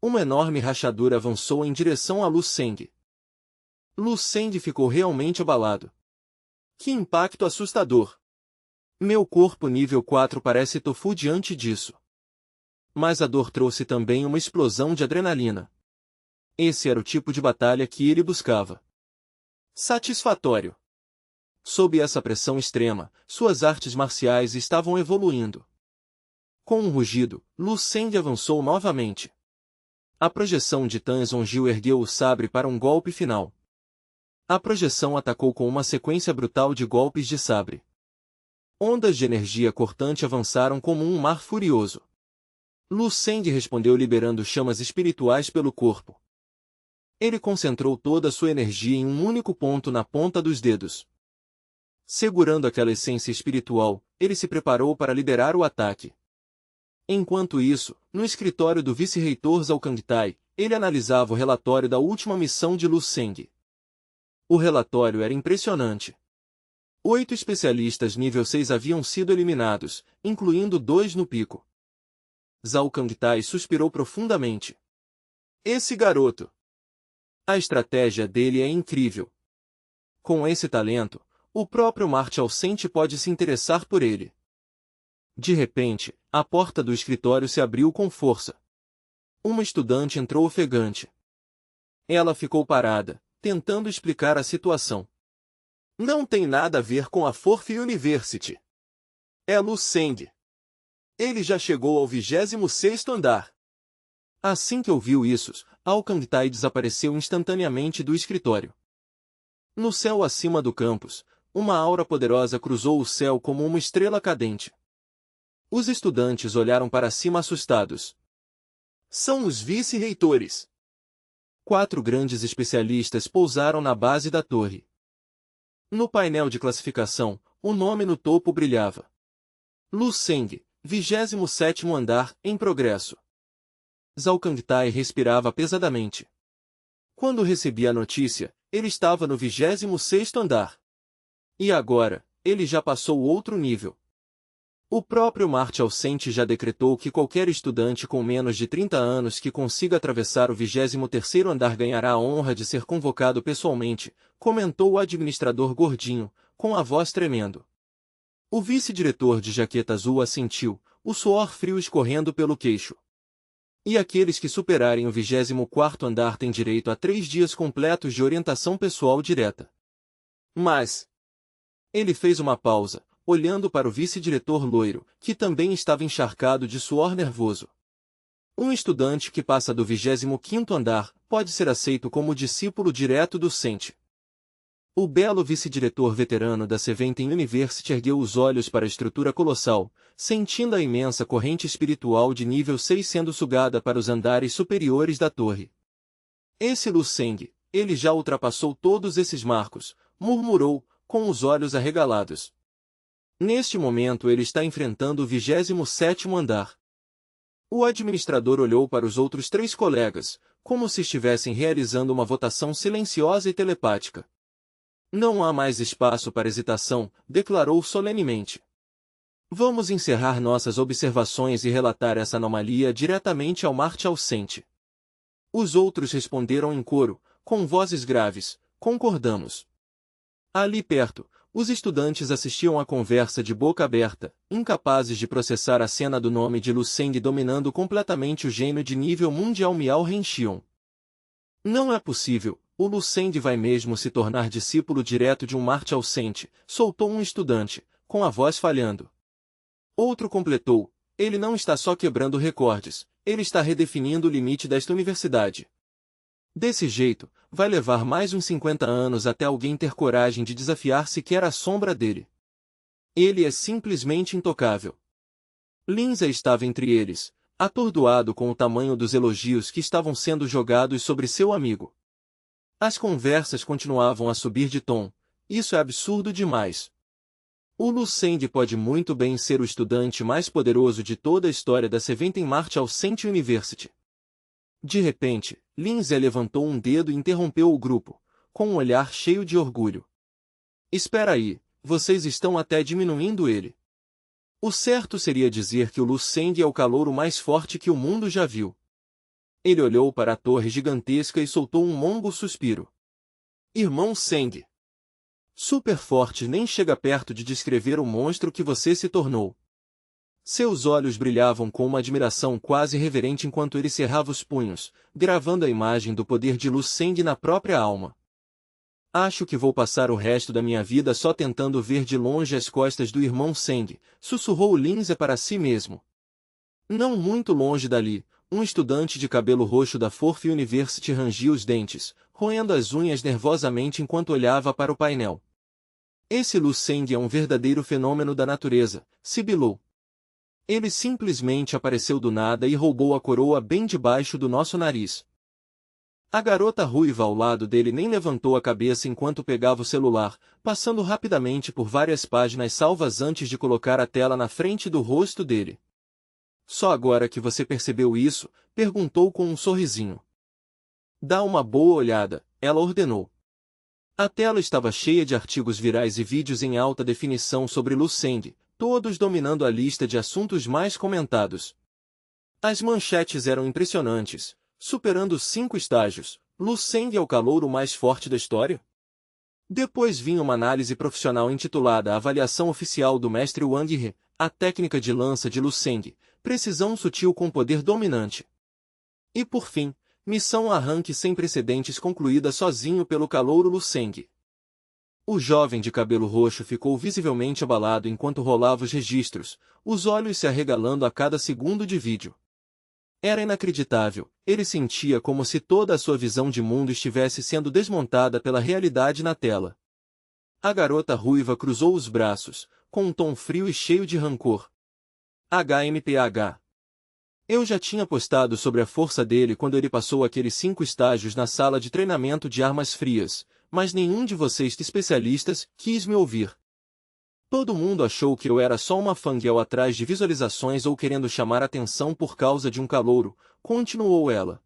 Speaker 1: Uma enorme rachadura avançou em direção a Lu Seng. Lu Seng ficou realmente abalado. Que impacto assustador! Meu corpo nível 4 parece tofu diante disso. Mas a dor trouxe também uma explosão de adrenalina. Esse era o tipo de batalha que ele buscava. Satisfatório. Sob essa pressão extrema, suas artes marciais estavam evoluindo. Com um rugido, Lu Seng avançou novamente. A projeção de Tan Zhongyu ergueu o sabre para um golpe final. A projeção atacou com uma sequência brutal de golpes de sabre. Ondas de energia cortante avançaram como um mar furioso. Lu Seng respondeu liberando chamas espirituais pelo corpo. Ele concentrou toda a sua energia em um único ponto na ponta dos dedos. Segurando aquela essência espiritual, ele se preparou para liderar o ataque. Enquanto isso, no escritório do vice-reitor Zhao Kangtai, ele analisava o relatório da última missão de Lu Seng. O relatório era impressionante. 8 especialistas nível 6 haviam sido eliminados, incluindo 2 no pico. Zhao Kangtai suspirou profundamente. Esse garoto! A estratégia dele é incrível. Com esse talento, o próprio Martial Saint pode se interessar por ele. De repente, a porta do escritório se abriu com força. Uma estudante entrou ofegante. Ela ficou parada, tentando explicar a situação. Não tem nada a ver com a Forth University. É Lu Seng. Ele já chegou ao 26º andar. Assim que ouviu isso, Zhao Kangtai desapareceu instantaneamente do escritório. No céu acima do campus, uma aura poderosa cruzou o céu como uma estrela cadente. Os estudantes olharam para cima assustados. São os vice-reitores. 4 grandes especialistas pousaram na base da torre. No painel de classificação, o nome no topo brilhava. Lu Seng, 27º andar, em progresso. Zhao Kangtai respirava pesadamente. Quando recebi a notícia, ele estava no 26º andar. E agora, ele já passou outro nível. O próprio Martial Sente já decretou que qualquer estudante com menos de 30 anos que consiga atravessar o 23º andar ganhará a honra de ser convocado pessoalmente, comentou o administrador gordinho, com a voz tremendo. O vice-diretor de jaqueta azul assentiu, o suor frio escorrendo pelo queixo. E aqueles que superarem o 24º andar têm direito a 3 dias completos de orientação pessoal direta. Mas... Ele fez uma pausa, olhando para o vice-diretor loiro, que também estava encharcado de suor nervoso. Um estudante que passa do 25º andar pode ser aceito como discípulo direto do Sente. O belo vice-diretor veterano da Seventeen University ergueu os olhos para a estrutura colossal, sentindo a imensa corrente espiritual de nível 6 sendo sugada para os andares superiores da torre. Esse Lu Seng, ele já ultrapassou todos esses marcos, murmurou, com os olhos arregalados. Neste momento ele está enfrentando o 27º andar. O administrador olhou para os outros 3 colegas, como se estivessem realizando uma votação silenciosa e telepática. Não há mais espaço para hesitação, declarou solenemente. Vamos encerrar nossas observações e relatar essa anomalia diretamente ao Martial Sente. Os outros responderam em coro, com vozes graves, concordamos. Ali perto, os estudantes assistiam à conversa de boca aberta, incapazes de processar a cena do nome de Lu Seng dominando completamente o gênio de nível mundial Miao Renxion. Não é possível, o Lu Seng vai mesmo se tornar discípulo direto de um Martial Sente, soltou um estudante, com a voz falhando. Outro completou, ele não está só quebrando recordes, ele está redefinindo o limite desta universidade. Desse jeito, vai levar mais uns 50 anos até alguém ter coragem de desafiar sequer a sombra dele. Ele é simplesmente intocável. Lindsay estava entre eles, atordoado com o tamanho dos elogios que estavam sendo jogados sobre seu amigo. As conversas continuavam a subir de tom. Isso é absurdo demais. O Lu Seng pode muito bem ser o estudante mais poderoso de toda a história da Seventeen Martial Sente University. De repente, Lindsay levantou um dedo e interrompeu o grupo, com um olhar cheio de orgulho. Espera aí, vocês estão até diminuindo ele. O certo seria dizer que o Lu Seng é o calouro mais forte que o mundo já viu. Ele olhou para a torre gigantesca e soltou um longo suspiro. Irmão Seng. Super forte nem chega perto de descrever o monstro que você se tornou. Seus olhos brilhavam com uma admiração quase reverente enquanto ele cerrava os punhos, gravando a imagem do poder de Lu Seng na própria alma. Acho que vou passar o resto da minha vida só tentando ver de longe as costas do irmão Seng, sussurrou Lindsay para si mesmo. Não muito longe dali, um estudante de cabelo roxo da Forth University rangia os dentes, roendo as unhas nervosamente enquanto olhava para o painel. Esse Lu Seng é um verdadeiro fenômeno da natureza, sibilou. Ele simplesmente apareceu do nada e roubou a coroa bem debaixo do nosso nariz. A garota ruiva ao lado dele nem levantou a cabeça enquanto pegava o celular, passando rapidamente por várias páginas salvas antes de colocar a tela na frente do rosto dele. Só agora que você percebeu isso, perguntou com um sorrisinho. Dá uma boa olhada, ela ordenou. A tela estava cheia de artigos virais e vídeos em alta definição sobre Lu Seng, todos dominando a lista de assuntos mais comentados. As manchetes eram impressionantes, superando 5 estágios. Lu Seng é o calouro mais forte da história? Depois vinha uma análise profissional intitulada Avaliação Oficial do Mestre Wang He, a técnica de lança de Lu Seng, precisão sutil com poder dominante. E por fim, missão arranque sem precedentes concluída sozinho pelo calouro Lu Seng. O jovem de cabelo roxo ficou visivelmente abalado enquanto rolava os registros, os olhos se arregalando a cada segundo de vídeo. Era inacreditável, ele sentia como se toda a sua visão de mundo estivesse sendo desmontada pela realidade na tela. A garota ruiva cruzou os braços, com um tom frio e cheio de rancor. HMPH. Eu já tinha postado sobre a força dele quando ele passou aqueles 5 estágios na sala de treinamento de armas frias, mas nenhum de vocês especialistas quis me ouvir. Todo mundo achou que eu era só uma fangirl atrás de visualizações ou querendo chamar atenção por causa de um calouro, continuou ela.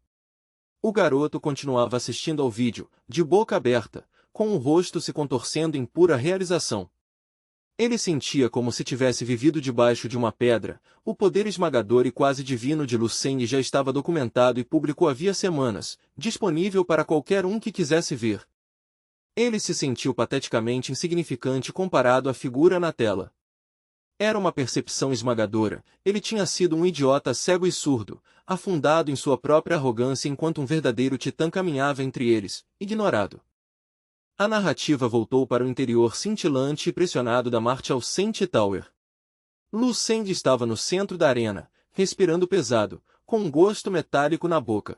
Speaker 1: O garoto continuava assistindo ao vídeo, de boca aberta, com o rosto se contorcendo em pura realização. Ele sentia como se tivesse vivido debaixo de uma pedra. O poder esmagador e quase divino de Lu Seng já estava documentado e público havia semanas, disponível para qualquer um que quisesse ver. Ele se sentiu pateticamente insignificante comparado à figura na tela. Era uma percepção esmagadora. Ele tinha sido um idiota cego e surdo, afundado em sua própria arrogância enquanto um verdadeiro titã caminhava entre eles, ignorado. A narrativa voltou para o interior cintilante e pressionado da Marshall Center Tower. Lu Seng estava no centro da arena, respirando pesado, com um gosto metálico na boca.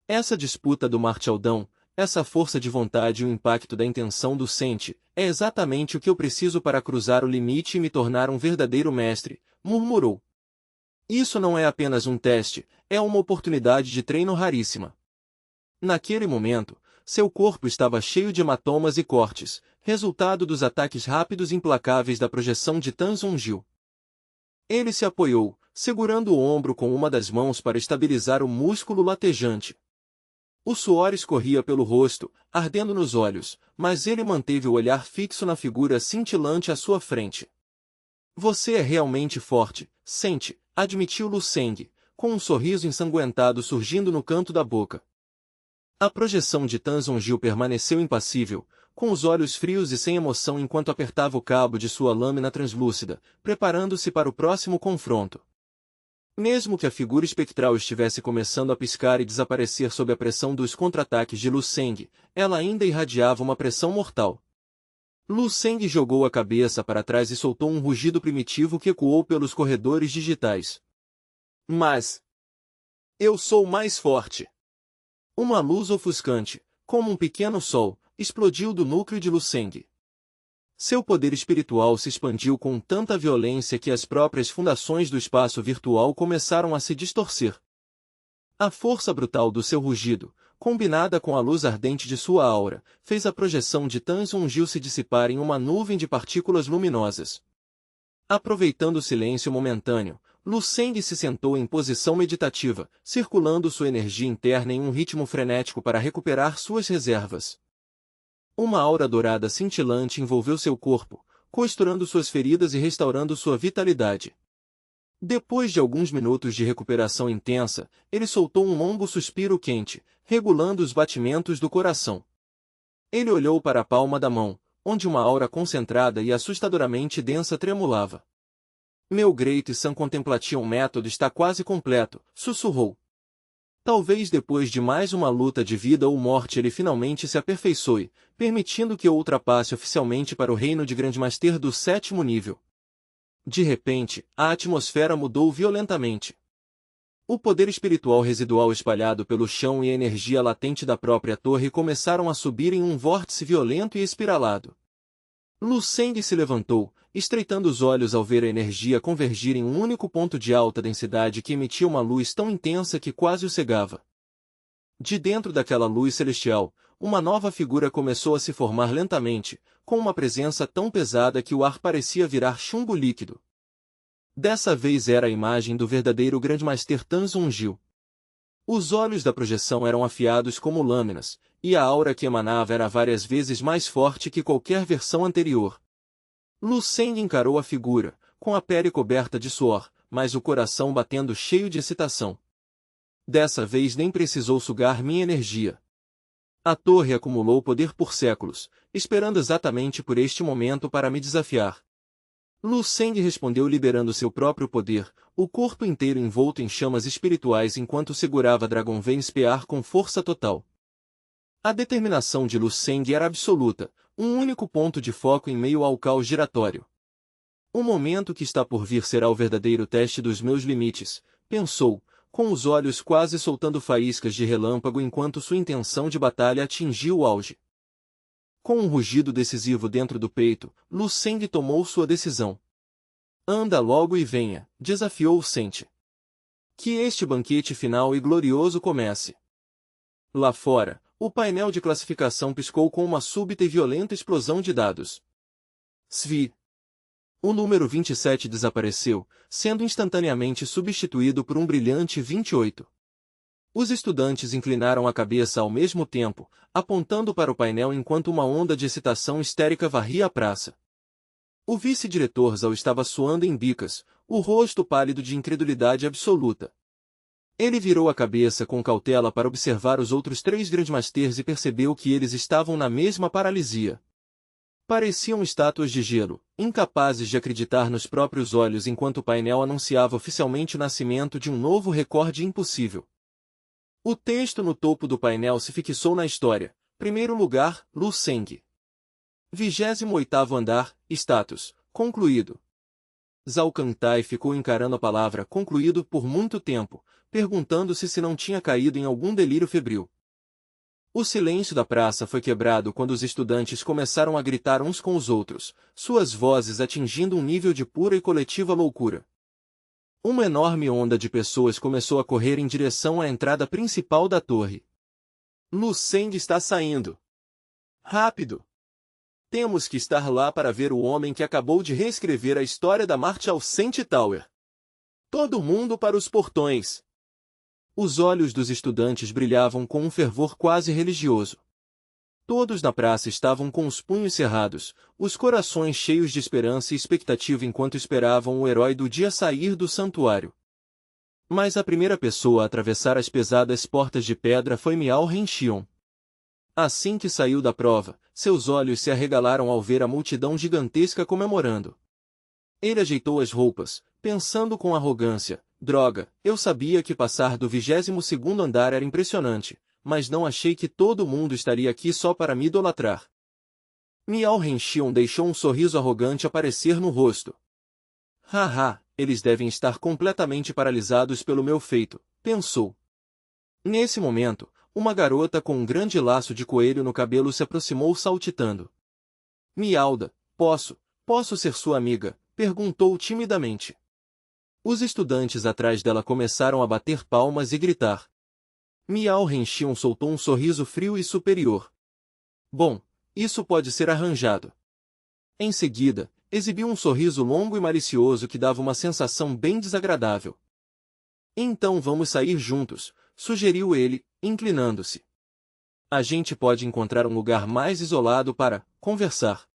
Speaker 1: Essa disputa do Marshaldão, essa força de vontade e o impacto da intenção do Sente, é exatamente o que eu preciso para cruzar o limite e me tornar um verdadeiro mestre, murmurou. Isso não é apenas um teste, é uma oportunidade de treino raríssima. Naquele momento, seu corpo estava cheio de hematomas e cortes, resultado dos ataques rápidos e implacáveis da projeção de Tan Zongjil. Ele se apoiou, segurando o ombro com uma das mãos para estabilizar o músculo latejante. O suor escorria pelo rosto, ardendo nos olhos, mas ele manteve o olhar fixo na figura cintilante à sua frente. Você é realmente forte, Sente, admitiu Lu Seng, com um sorriso ensanguentado surgindo no canto da boca. A projeção de Tan Zongjil permaneceu impassível, com os olhos frios e sem emoção enquanto apertava o cabo de sua lâmina translúcida, preparando-se para o próximo confronto. Mesmo que a figura espectral estivesse começando a piscar e desaparecer sob a pressão dos contra-ataques de Lu Seng, ela ainda irradiava uma pressão mortal. Lu Seng jogou a cabeça para trás e soltou um rugido primitivo que ecoou pelos corredores digitais. Mas eu sou mais forte! Uma luz ofuscante, como um pequeno sol, explodiu do núcleo de Lu Seng. Seu poder espiritual se expandiu com tanta violência que as próprias fundações do espaço virtual começaram a se distorcer. A força brutal do seu rugido, combinada com a luz ardente de sua aura, fez a projeção de Tan Zongjil se dissipar em uma nuvem de partículas luminosas. Aproveitando o silêncio momentâneo, Lu Seng se sentou em posição meditativa, circulando sua energia interna em um ritmo frenético para recuperar suas reservas. Uma aura dourada cintilante envolveu seu corpo, costurando suas feridas e restaurando sua vitalidade. Depois de alguns minutos de recuperação intensa, ele soltou um longo suspiro quente, regulando os batimentos do coração. Ele olhou para a palma da mão, onde uma aura concentrada e assustadoramente densa tremulava. Meu Great Sun Contemplation Method está quase completo, sussurrou. Talvez depois de mais uma luta de vida ou morte ele finalmente se aperfeiçoe, permitindo que eu ultrapasse oficialmente para o reino de Grandmaster do 7º nível. De repente, a atmosfera mudou violentamente. O poder espiritual residual espalhado pelo chão e a energia latente da própria torre começaram a subir em um vórtice violento e espiralado. Lu Seng se levantou, estreitando os olhos ao ver a energia convergir em um único ponto de alta densidade que emitia uma luz tão intensa que quase o cegava. De dentro daquela luz celestial, uma nova figura começou a se formar lentamente, com uma presença tão pesada que o ar parecia virar chumbo líquido. Dessa vez era a imagem do verdadeiro Grandmaster Tan Zongjil. Os olhos da projeção eram afiados como lâminas, e a aura que emanava era várias vezes mais forte que qualquer versão anterior. Lu Seng encarou a figura, com a pele coberta de suor, mas o coração batendo cheio de excitação. Dessa vez nem precisou sugar minha energia. A torre acumulou poder por séculos, esperando exatamente por este momento para me desafiar. Lu Seng respondeu liberando seu próprio poder, o corpo inteiro envolto em chamas espirituais enquanto segurava Dragonvein Spear com força total. A determinação de Lu Seng era absoluta, um único ponto de foco em meio ao caos giratório. O momento que está por vir será o verdadeiro teste dos meus limites, pensou, com os olhos quase soltando faíscas de relâmpago enquanto sua intenção de batalha atingiu o auge. Com um rugido decisivo dentro do peito, Lu Seng tomou sua decisão. Anda logo e venha, desafiou Sente. Que este banquete final e glorioso comece. Lá fora, o painel de classificação piscou com uma súbita e violenta explosão de dados. SVI. O número 27 desapareceu, sendo instantaneamente substituído por um brilhante 28. Os estudantes inclinaram a cabeça ao mesmo tempo, apontando para o painel enquanto uma onda de excitação histérica varria a praça. O vice-diretor Zhao estava suando em bicas, o rosto pálido de incredulidade absoluta. Ele virou a cabeça com cautela para observar os outros 3 Grandmasters e percebeu que eles estavam na mesma paralisia. Pareciam estátuas de gelo, incapazes de acreditar nos próprios olhos enquanto o painel anunciava oficialmente o nascimento de um novo recorde impossível. O texto no topo do painel se fixou na história. Primeiro lugar, Lu Seng. 28º andar, status, concluído. Zhao Kantai ficou encarando a palavra concluído por muito tempo, perguntando-se se não tinha caído em algum delírio febril. O silêncio da praça foi quebrado quando os estudantes começaram a gritar uns com os outros, suas vozes atingindo um nível de pura e coletiva loucura. Uma enorme onda de pessoas começou a correr em direção à entrada principal da torre. Lu Seng está saindo. Rápido! Temos que estar lá para ver o homem que acabou de reescrever a história da Marshall Sent Tower. Todo mundo para os portões! Os olhos dos estudantes brilhavam com um fervor quase religioso. Todos na praça estavam com os punhos cerrados, os corações cheios de esperança e expectativa enquanto esperavam o herói do dia sair do santuário. Mas a primeira pessoa a atravessar as pesadas portas de pedra foi Miao Renxion. Assim que saiu da prova, seus olhos se arregalaram ao ver a multidão gigantesca comemorando. Ele ajeitou as roupas, pensando com arrogância, droga, eu sabia que passar do 22º andar era impressionante, mas não achei que todo mundo estaria aqui só para me idolatrar. Miao Renxion deixou um sorriso arrogante aparecer no rosto. Haha, eles devem estar completamente paralisados pelo meu feito, pensou. Nesse momento, uma garota com um grande laço de coelho no cabelo se aproximou saltitando. Mialda, posso ser sua amiga? Perguntou timidamente. Os estudantes atrás dela começaram a bater palmas e gritar. Miao Renxion soltou um sorriso frio e superior. Bom, isso pode ser arranjado. Em seguida, exibiu um sorriso longo e malicioso que dava uma sensação bem desagradável. Então vamos sair juntos, sugeriu ele, inclinando-se. A gente pode encontrar um lugar mais isolado para conversar.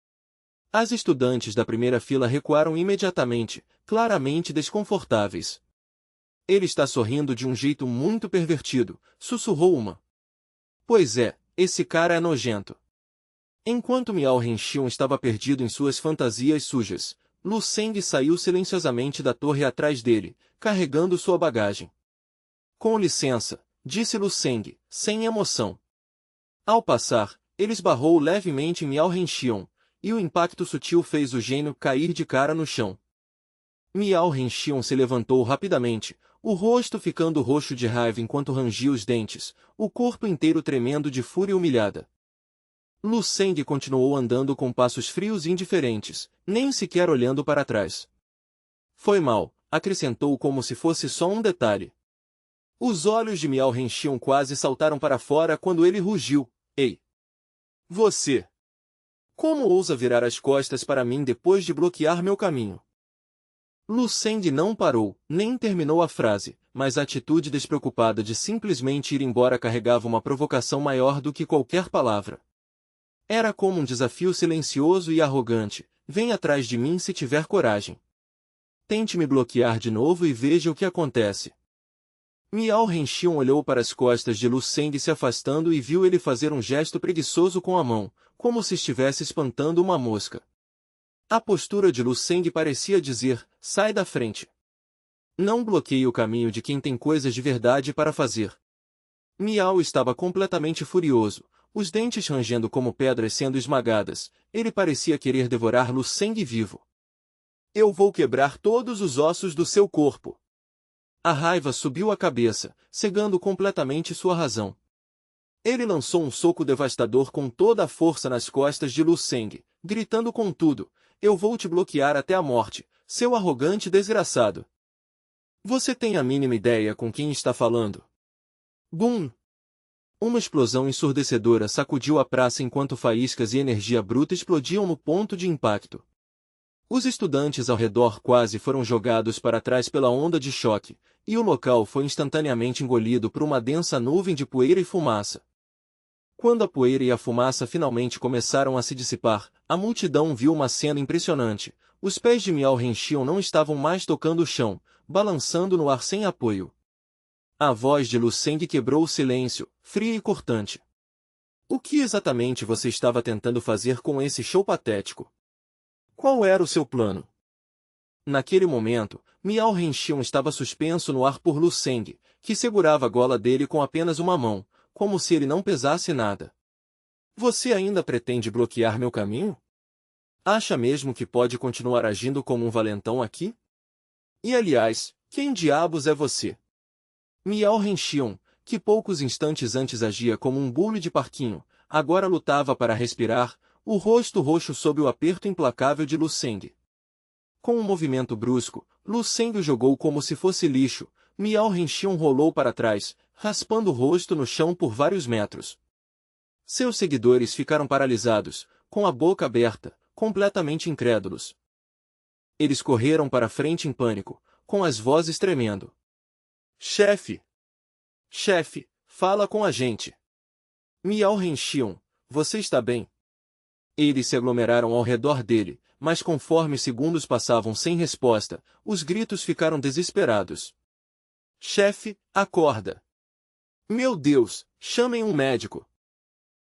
Speaker 1: As estudantes da primeira fila recuaram imediatamente, claramente desconfortáveis. Ele está sorrindo de um jeito muito pervertido, sussurrou uma. Pois é, esse cara é nojento. Enquanto Miao Renxion estava perdido em suas fantasias sujas, Lu Seng saiu silenciosamente da torre atrás dele, carregando sua bagagem. Com licença, disse Lu Seng, sem emoção. Ao passar, ele esbarrou levemente em Miao Renxion, e o impacto sutil fez o gênio cair de cara no chão. Miao Renxion se levantou rapidamente, o rosto ficando roxo de raiva enquanto rangia os dentes, o corpo inteiro tremendo de fúria humilhada. Lu Seng continuou andando com passos frios e indiferentes, nem sequer olhando para trás. Foi mal, acrescentou como se fosse só um detalhe. Os olhos de Miao Renxion quase saltaram para fora quando ele rugiu. Ei! Você! Como ousa virar as costas para mim depois de bloquear meu caminho? Lu Seng não parou, nem terminou a frase, mas a atitude despreocupada de simplesmente ir embora carregava uma provocação maior do que qualquer palavra. Era como um desafio silencioso e arrogante. Vem atrás de mim se tiver coragem. Tente me bloquear de novo e veja o que acontece. Miao Renxion olhou para as costas de Lu Seng se afastando e viu ele fazer um gesto preguiçoso com a mão, como se estivesse espantando uma mosca. A postura de Lu Seng parecia dizer, sai da frente. Não bloqueie o caminho de quem tem coisas de verdade para fazer. Miao estava completamente furioso, os dentes rangendo como pedras sendo esmagadas, ele parecia querer devorar Lu Seng vivo. Eu vou quebrar todos os ossos do seu corpo. A raiva subiu à cabeça, cegando completamente sua razão. Ele lançou um soco devastador com toda a força nas costas de Lu Seng, gritando com tudo, eu vou te bloquear até a morte, seu arrogante desgraçado. Você tem a mínima ideia com quem está falando? Bum! Uma explosão ensurdecedora sacudiu a praça enquanto faíscas e energia bruta explodiam no ponto de impacto. Os estudantes ao redor quase foram jogados para trás pela onda de choque, e o local foi instantaneamente engolido por uma densa nuvem de poeira e fumaça. Quando a poeira e a fumaça finalmente começaram a se dissipar, a multidão viu uma cena impressionante. Os pés de Miao Renxion não estavam mais tocando o chão, balançando no ar sem apoio. A voz de Lu Seng quebrou o silêncio, fria e cortante. O que exatamente você estava tentando fazer com esse show patético? Qual era o seu plano? Naquele momento, Miao Renxion estava suspenso no ar por Lu Seng, que segurava a gola dele com apenas uma mão, como se ele não pesasse nada. Você ainda pretende bloquear meu caminho? Acha mesmo que pode continuar agindo como um valentão aqui? E aliás, quem diabos é você? Miao Renxion, que poucos instantes antes agia como um bule de parquinho, agora lutava para respirar, o rosto roxo sob o aperto implacável de Lu Seng. Com um movimento brusco, Lu Seng o jogou como se fosse lixo. Miao Renxion rolou para trás, raspando o rosto no chão por vários metros. Seus seguidores ficaram paralisados, com a boca aberta, completamente incrédulos. Eles correram para frente em pânico, com as vozes tremendo. Chefe! Chefe, fala com a gente! Miao Renxion, você está bem? Eles se aglomeraram ao redor dele, mas conforme os segundos passavam sem resposta, os gritos ficaram desesperados. Chefe, acorda! Meu Deus, chamem um médico!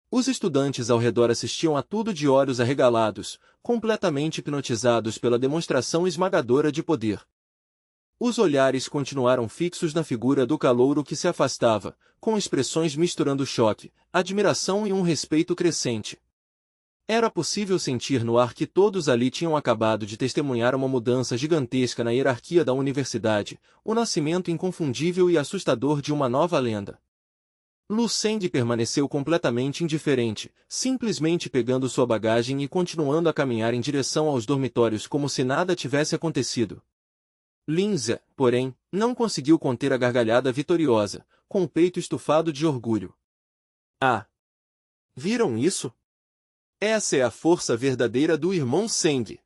Speaker 1: Os estudantes ao redor assistiam a tudo de olhos arregalados, completamente hipnotizados pela demonstração esmagadora de poder. Os olhares continuaram fixos na figura do calouro que se afastava, com expressões misturando choque, admiração e um respeito crescente. Era possível sentir no ar que todos ali tinham acabado de testemunhar uma mudança gigantesca na hierarquia da universidade, o nascimento inconfundível e assustador de uma nova lenda. Lu Seng permaneceu completamente indiferente, simplesmente pegando sua bagagem e continuando a caminhar em direção aos dormitórios como se nada tivesse acontecido. Linza, porém, não conseguiu conter a gargalhada vitoriosa, com o peito estufado de orgulho. Ah! Viram isso? Essa é a força verdadeira do irmão Seng.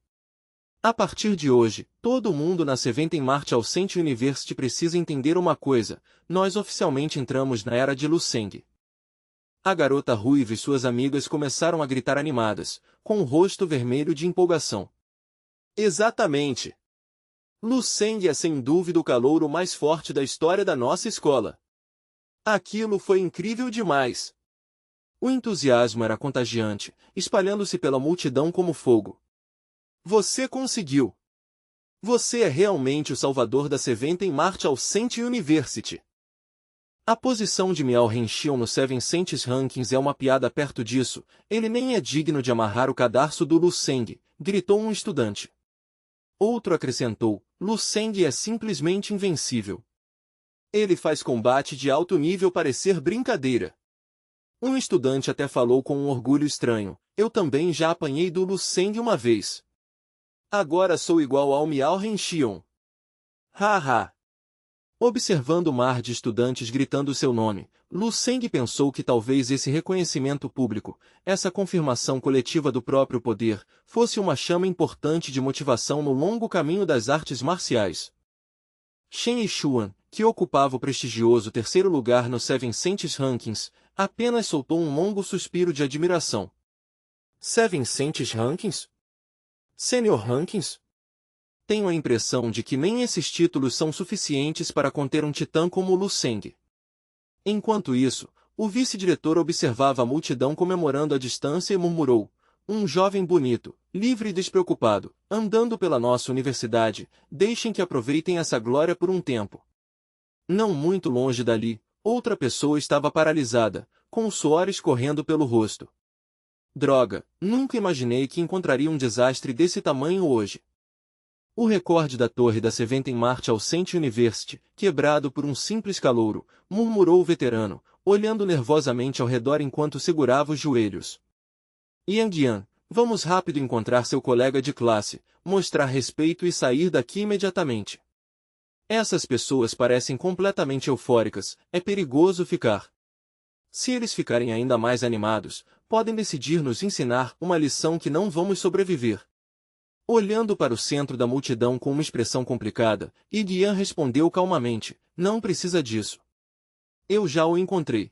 Speaker 1: A partir de hoje, todo mundo na Seventeen Martial Cent University precisa entender uma coisa: nós oficialmente entramos na era de Lu Seng. A garota ruiva e suas amigas começaram a gritar animadas, com o rosto vermelho de empolgação. Exatamente! Lu Seng é sem dúvida o calouro mais forte da história da nossa escola. Aquilo foi incrível demais! O entusiasmo era contagiante, espalhando-se pela multidão como fogo. Você conseguiu! Você é realmente o salvador da Seventeen Martial Cent University! A posição de Miao Renxion no Seven Cents Rankings é uma piada perto disso, ele nem é digno de amarrar o cadarço do Lu Seng, gritou um estudante. Outro acrescentou, Lu Seng é simplesmente invencível. Ele faz combate de alto nível parecer brincadeira. Um estudante até falou com um orgulho estranho, eu também já apanhei do Lu Seng uma vez. Agora sou igual ao Miao Renxion. Haha! Observando o mar de estudantes gritando seu nome, Lu Seng pensou que talvez esse reconhecimento público, essa confirmação coletiva do próprio poder, fosse uma chama importante de motivação no longo caminho das artes marciais. Shen Yishuan, que ocupava o prestigioso terceiro lugar no Seven Cents Rankings, apenas soltou um longo suspiro de admiração. Seven Cents Rankings? Senior Rankings? Tenho a impressão de que nem esses títulos são suficientes para conter um titã como Lu Seng. Enquanto isso, o vice-diretor observava a multidão comemorando à distância e murmurou, um jovem bonito, livre e despreocupado, andando pela nossa universidade, deixem que aproveitem essa glória por um tempo. Não muito longe dali, outra pessoa estava paralisada, com o suor escorrendo pelo rosto. Droga, nunca imaginei que encontraria um desastre desse tamanho hoje. O recorde da torre da Seventeen Martial Cent University, quebrado por um simples calouro, murmurou o veterano, olhando nervosamente ao redor enquanto segurava os joelhos. Yang Yan, Vamos rápido encontrar seu colega de classe, mostrar respeito e sair daqui imediatamente. Essas pessoas parecem completamente eufóricas, é perigoso ficar. Se eles ficarem ainda mais animados, podem decidir nos ensinar uma lição que não vamos sobreviver. Olhando para o centro da multidão com uma expressão complicada, Yan respondeu calmamente, não precisa disso. Eu já o encontrei.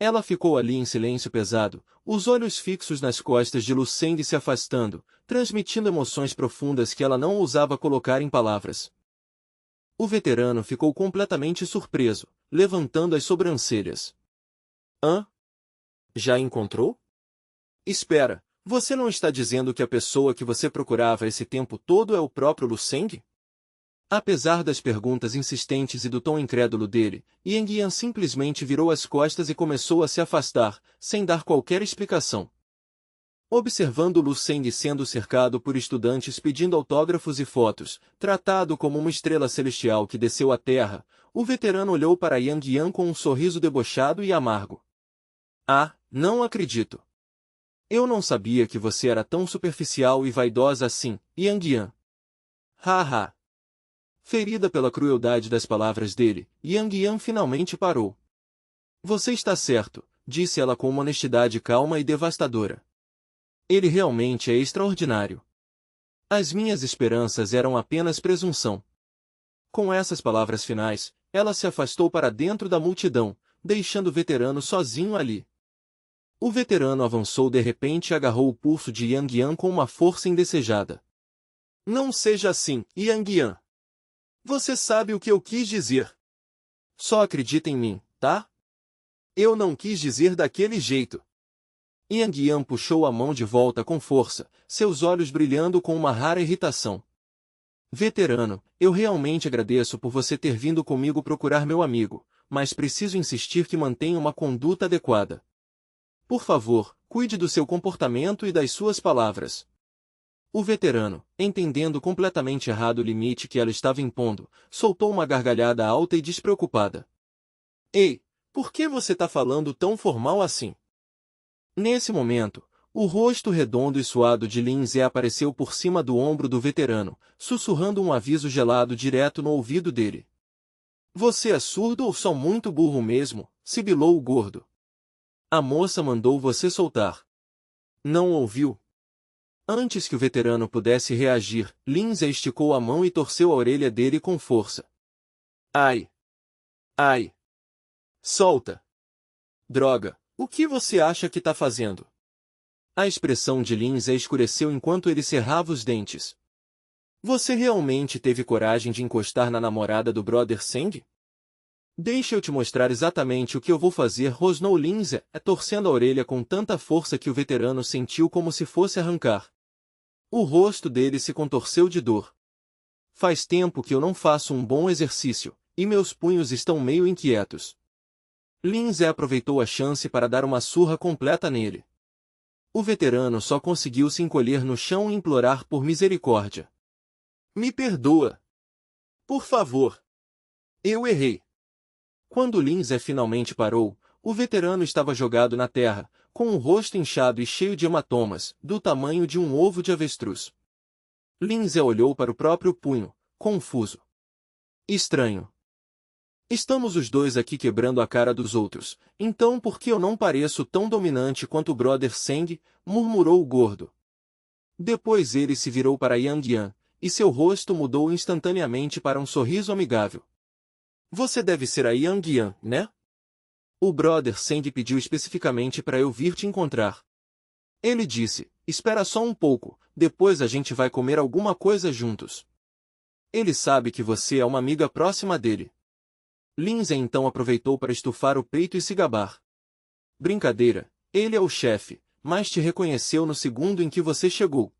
Speaker 1: Ela ficou ali em silêncio pesado, os olhos fixos nas costas de Lu Seng se afastando, transmitindo emoções profundas que ela não ousava colocar em palavras. O veterano ficou completamente surpreso, levantando as sobrancelhas. Hã? Já encontrou? Espera, você não está dizendo que a pessoa que você procurava esse tempo todo é o próprio Lu Seng? Apesar das perguntas insistentes e do tom incrédulo dele, Yan simplesmente virou as costas e começou a se afastar, sem dar qualquer explicação. Observando Lu Seng sendo cercado por estudantes pedindo autógrafos e fotos, tratado como uma estrela celestial que desceu à terra, o veterano olhou para Yan com um sorriso debochado e amargo. Ah, não acredito. Eu não sabia que você era tão superficial e vaidosa assim, Yan. Haha. Ferida pela crueldade das palavras dele, Yan finalmente parou. Você está certo, disse ela com uma honestidade calma e devastadora. Ele realmente é extraordinário. As minhas esperanças eram apenas presunção. Com essas palavras finais, ela se afastou para dentro da multidão, deixando o veterano sozinho ali. O veterano avançou de repente e agarrou o pulso de Yan com uma força indesejada. Não seja assim, Yan. Você sabe o que eu quis dizer. Só acredita em mim, tá? Eu não quis dizer daquele jeito. Yan puxou a mão de volta com força, seus olhos brilhando com uma rara irritação. Veterano, eu realmente agradeço por você ter vindo comigo procurar meu amigo, mas preciso insistir que mantenha uma conduta adequada. Por favor, cuide do seu comportamento e das suas palavras. O veterano, entendendo completamente errado o limite que ela estava impondo, soltou uma gargalhada alta e despreocupada. Ei, por que você está falando tão formal assim? Nesse momento, o rosto redondo e suado de Lin Zé apareceu por cima do ombro do veterano, sussurrando um aviso gelado direto no ouvido dele. Você é surdo ou só muito burro mesmo? Sibilou o gordo. A moça mandou você soltar. Não ouviu? Antes que o veterano pudesse reagir, Lin Zé esticou a mão e torceu a orelha dele com força. Ai! Ai! Solta! Droga! O que você acha que tá fazendo? A expressão de Lin Zé escureceu enquanto ele cerrava os dentes. Você realmente teve coragem de encostar na namorada do Brother Seng? Deixa eu te mostrar exatamente o que eu vou fazer, rosnou Lin Zé, torcendo a orelha com tanta força que o veterano sentiu como se fosse arrancar. O rosto dele se contorceu de dor. Faz tempo que eu não faço um bom exercício, e meus punhos estão meio inquietos. Lin Zé aproveitou a chance para dar uma surra completa nele. O veterano só conseguiu se encolher no chão e implorar por misericórdia. Me perdoa. Por favor. Eu errei. Quando Lin Zé finalmente parou, o veterano estava jogado na terra, com o rosto inchado e cheio de hematomas, do tamanho de um ovo de avestruz. Lin Zé olhou para o próprio punho, confuso. Estranho. Estamos os dois aqui quebrando a cara dos outros, então por que eu não pareço tão dominante quanto o Brother Seng? Murmurou o gordo. Depois ele se virou para Yan, e seu rosto mudou instantaneamente para um sorriso amigável. Você deve ser a Yan, né? O Brother Seng pediu especificamente para eu vir te encontrar. Ele disse, espera só um pouco, depois a gente vai comer alguma coisa juntos. Ele sabe que você é uma amiga próxima dele. Lin Zé então aproveitou para estufar o peito e se gabar. Brincadeira, ele é o chefe, mas te reconheceu no segundo em que você chegou.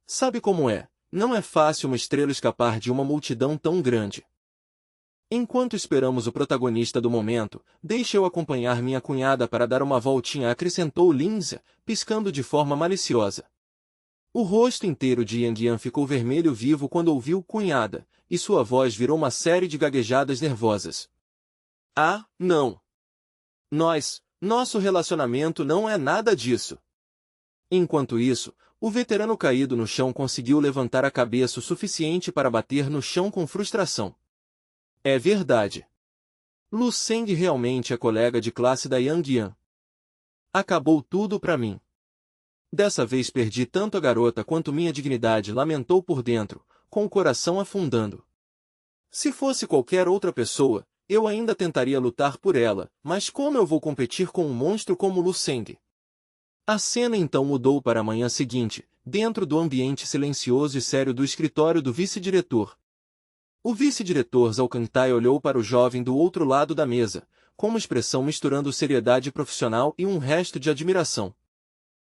Speaker 1: Sabe como é, não é fácil uma estrela escapar de uma multidão tão grande. Enquanto esperamos o protagonista do momento, deixe eu acompanhar minha cunhada para dar uma voltinha, acrescentou Lin Zé, piscando de forma maliciosa. O rosto inteiro de Yan ficou vermelho vivo quando ouviu cunhada, e sua voz virou uma série de gaguejadas nervosas. Ah, não! Nosso relacionamento não é nada disso. Enquanto isso, o veterano caído no chão conseguiu levantar a cabeça o suficiente para bater no chão com frustração. É verdade. Lu Seng realmente é colega de classe da Yang Yan. Acabou tudo pra mim. Dessa vez perdi tanto a garota quanto minha dignidade, lamentou por dentro, com o coração afundando. Se fosse qualquer outra pessoa, eu ainda tentaria lutar por ela, mas como eu vou competir com um monstro como Lu Seng? A cena então mudou para a manhã seguinte, dentro do ambiente silencioso e sério do escritório do vice-diretor. O vice-diretor Zhao Kangtai olhou para o jovem do outro lado da mesa, com uma expressão misturando seriedade profissional e um resto de admiração.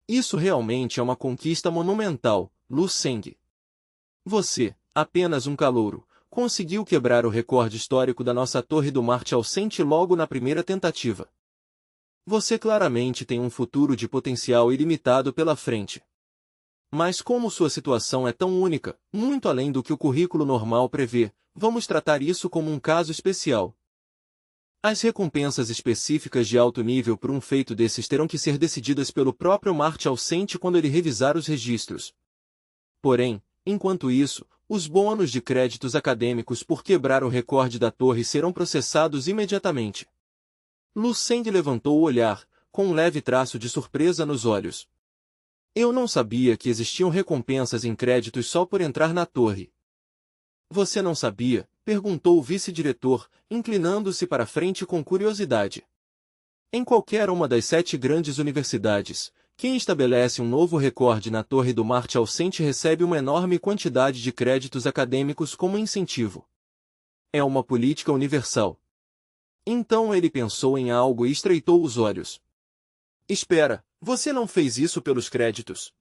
Speaker 1: Isso realmente é uma conquista monumental, Lu Seng. Você, apenas um calouro, conseguiu quebrar o recorde histórico da nossa Torre do Martial Cent logo na primeira tentativa. Você claramente tem um futuro de potencial ilimitado pela frente. Mas como sua situação é tão única, muito além do que o currículo normal prevê, vamos tratar isso como um caso especial. As recompensas específicas de alto nível por um feito desses terão que ser decididas pelo próprio Martial Cent quando ele revisar os registros. Porém, enquanto isso, os bônus de créditos acadêmicos por quebrar o recorde da torre serão processados imediatamente. Lu Seng levantou o olhar, com um leve traço de surpresa nos olhos. Eu não sabia que existiam recompensas em créditos só por entrar na torre. Você não sabia? Perguntou o vice-diretor, inclinando-se para frente com curiosidade. Em qualquer uma das 7 grandes universidades, quem estabelece um novo recorde na Torre do Martial Cent recebe uma enorme quantidade de créditos acadêmicos como incentivo. É uma política universal. Então ele pensou em algo e estreitou os olhos. Espera, você não fez isso pelos créditos?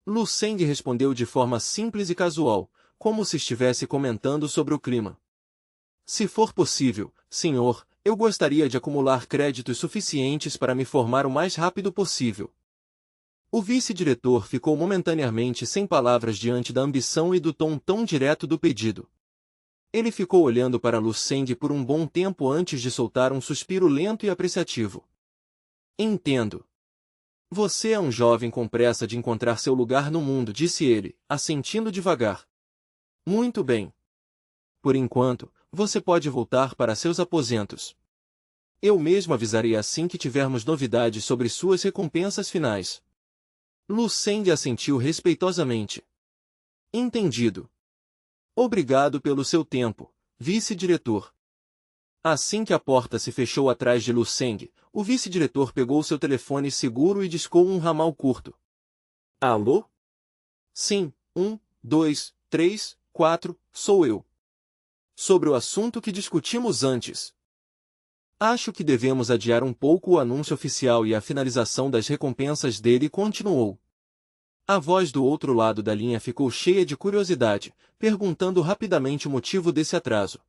Speaker 1: Lu Seng respondeu de forma simples e casual, como se estivesse comentando sobre o clima. Se for possível, senhor, eu gostaria de acumular créditos suficientes para me formar o mais rápido possível. O vice-diretor ficou momentaneamente sem palavras diante da ambição e do tom tão direto do pedido. Ele ficou olhando para Lu Seng por um bom tempo antes de soltar um suspiro lento e apreciativo. Entendo. Você é um jovem com pressa de encontrar seu lugar no mundo, disse ele, assentindo devagar. Muito bem. Por enquanto, você pode voltar para seus aposentos. Eu mesmo avisarei assim que tivermos novidades sobre suas recompensas finais. Lu Seng assentiu respeitosamente. Entendido. Obrigado pelo seu tempo, vice-diretor. Assim que a porta se fechou atrás de Lu Seng, o vice-diretor pegou seu telefone seguro e discou um ramal curto. Alô? Sim, 1, 2, 3, 4, sou eu. Sobre o assunto que discutimos antes. Acho que devemos adiar um pouco o anúncio oficial e a finalização das recompensas dele, continuou. A voz do outro lado da linha ficou cheia de curiosidade, perguntando rapidamente o motivo desse atraso.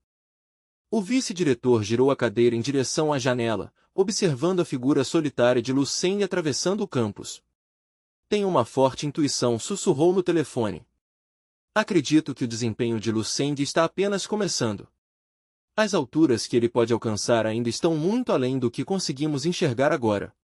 Speaker 1: O vice-diretor girou a cadeira em direção à janela, observando a figura solitária de Lu Seng atravessando o campus. Tenho uma forte intuição, sussurrou no telefone. Acredito que o desempenho de Lu Seng está apenas começando. As alturas que ele pode alcançar ainda estão muito além do que conseguimos enxergar agora.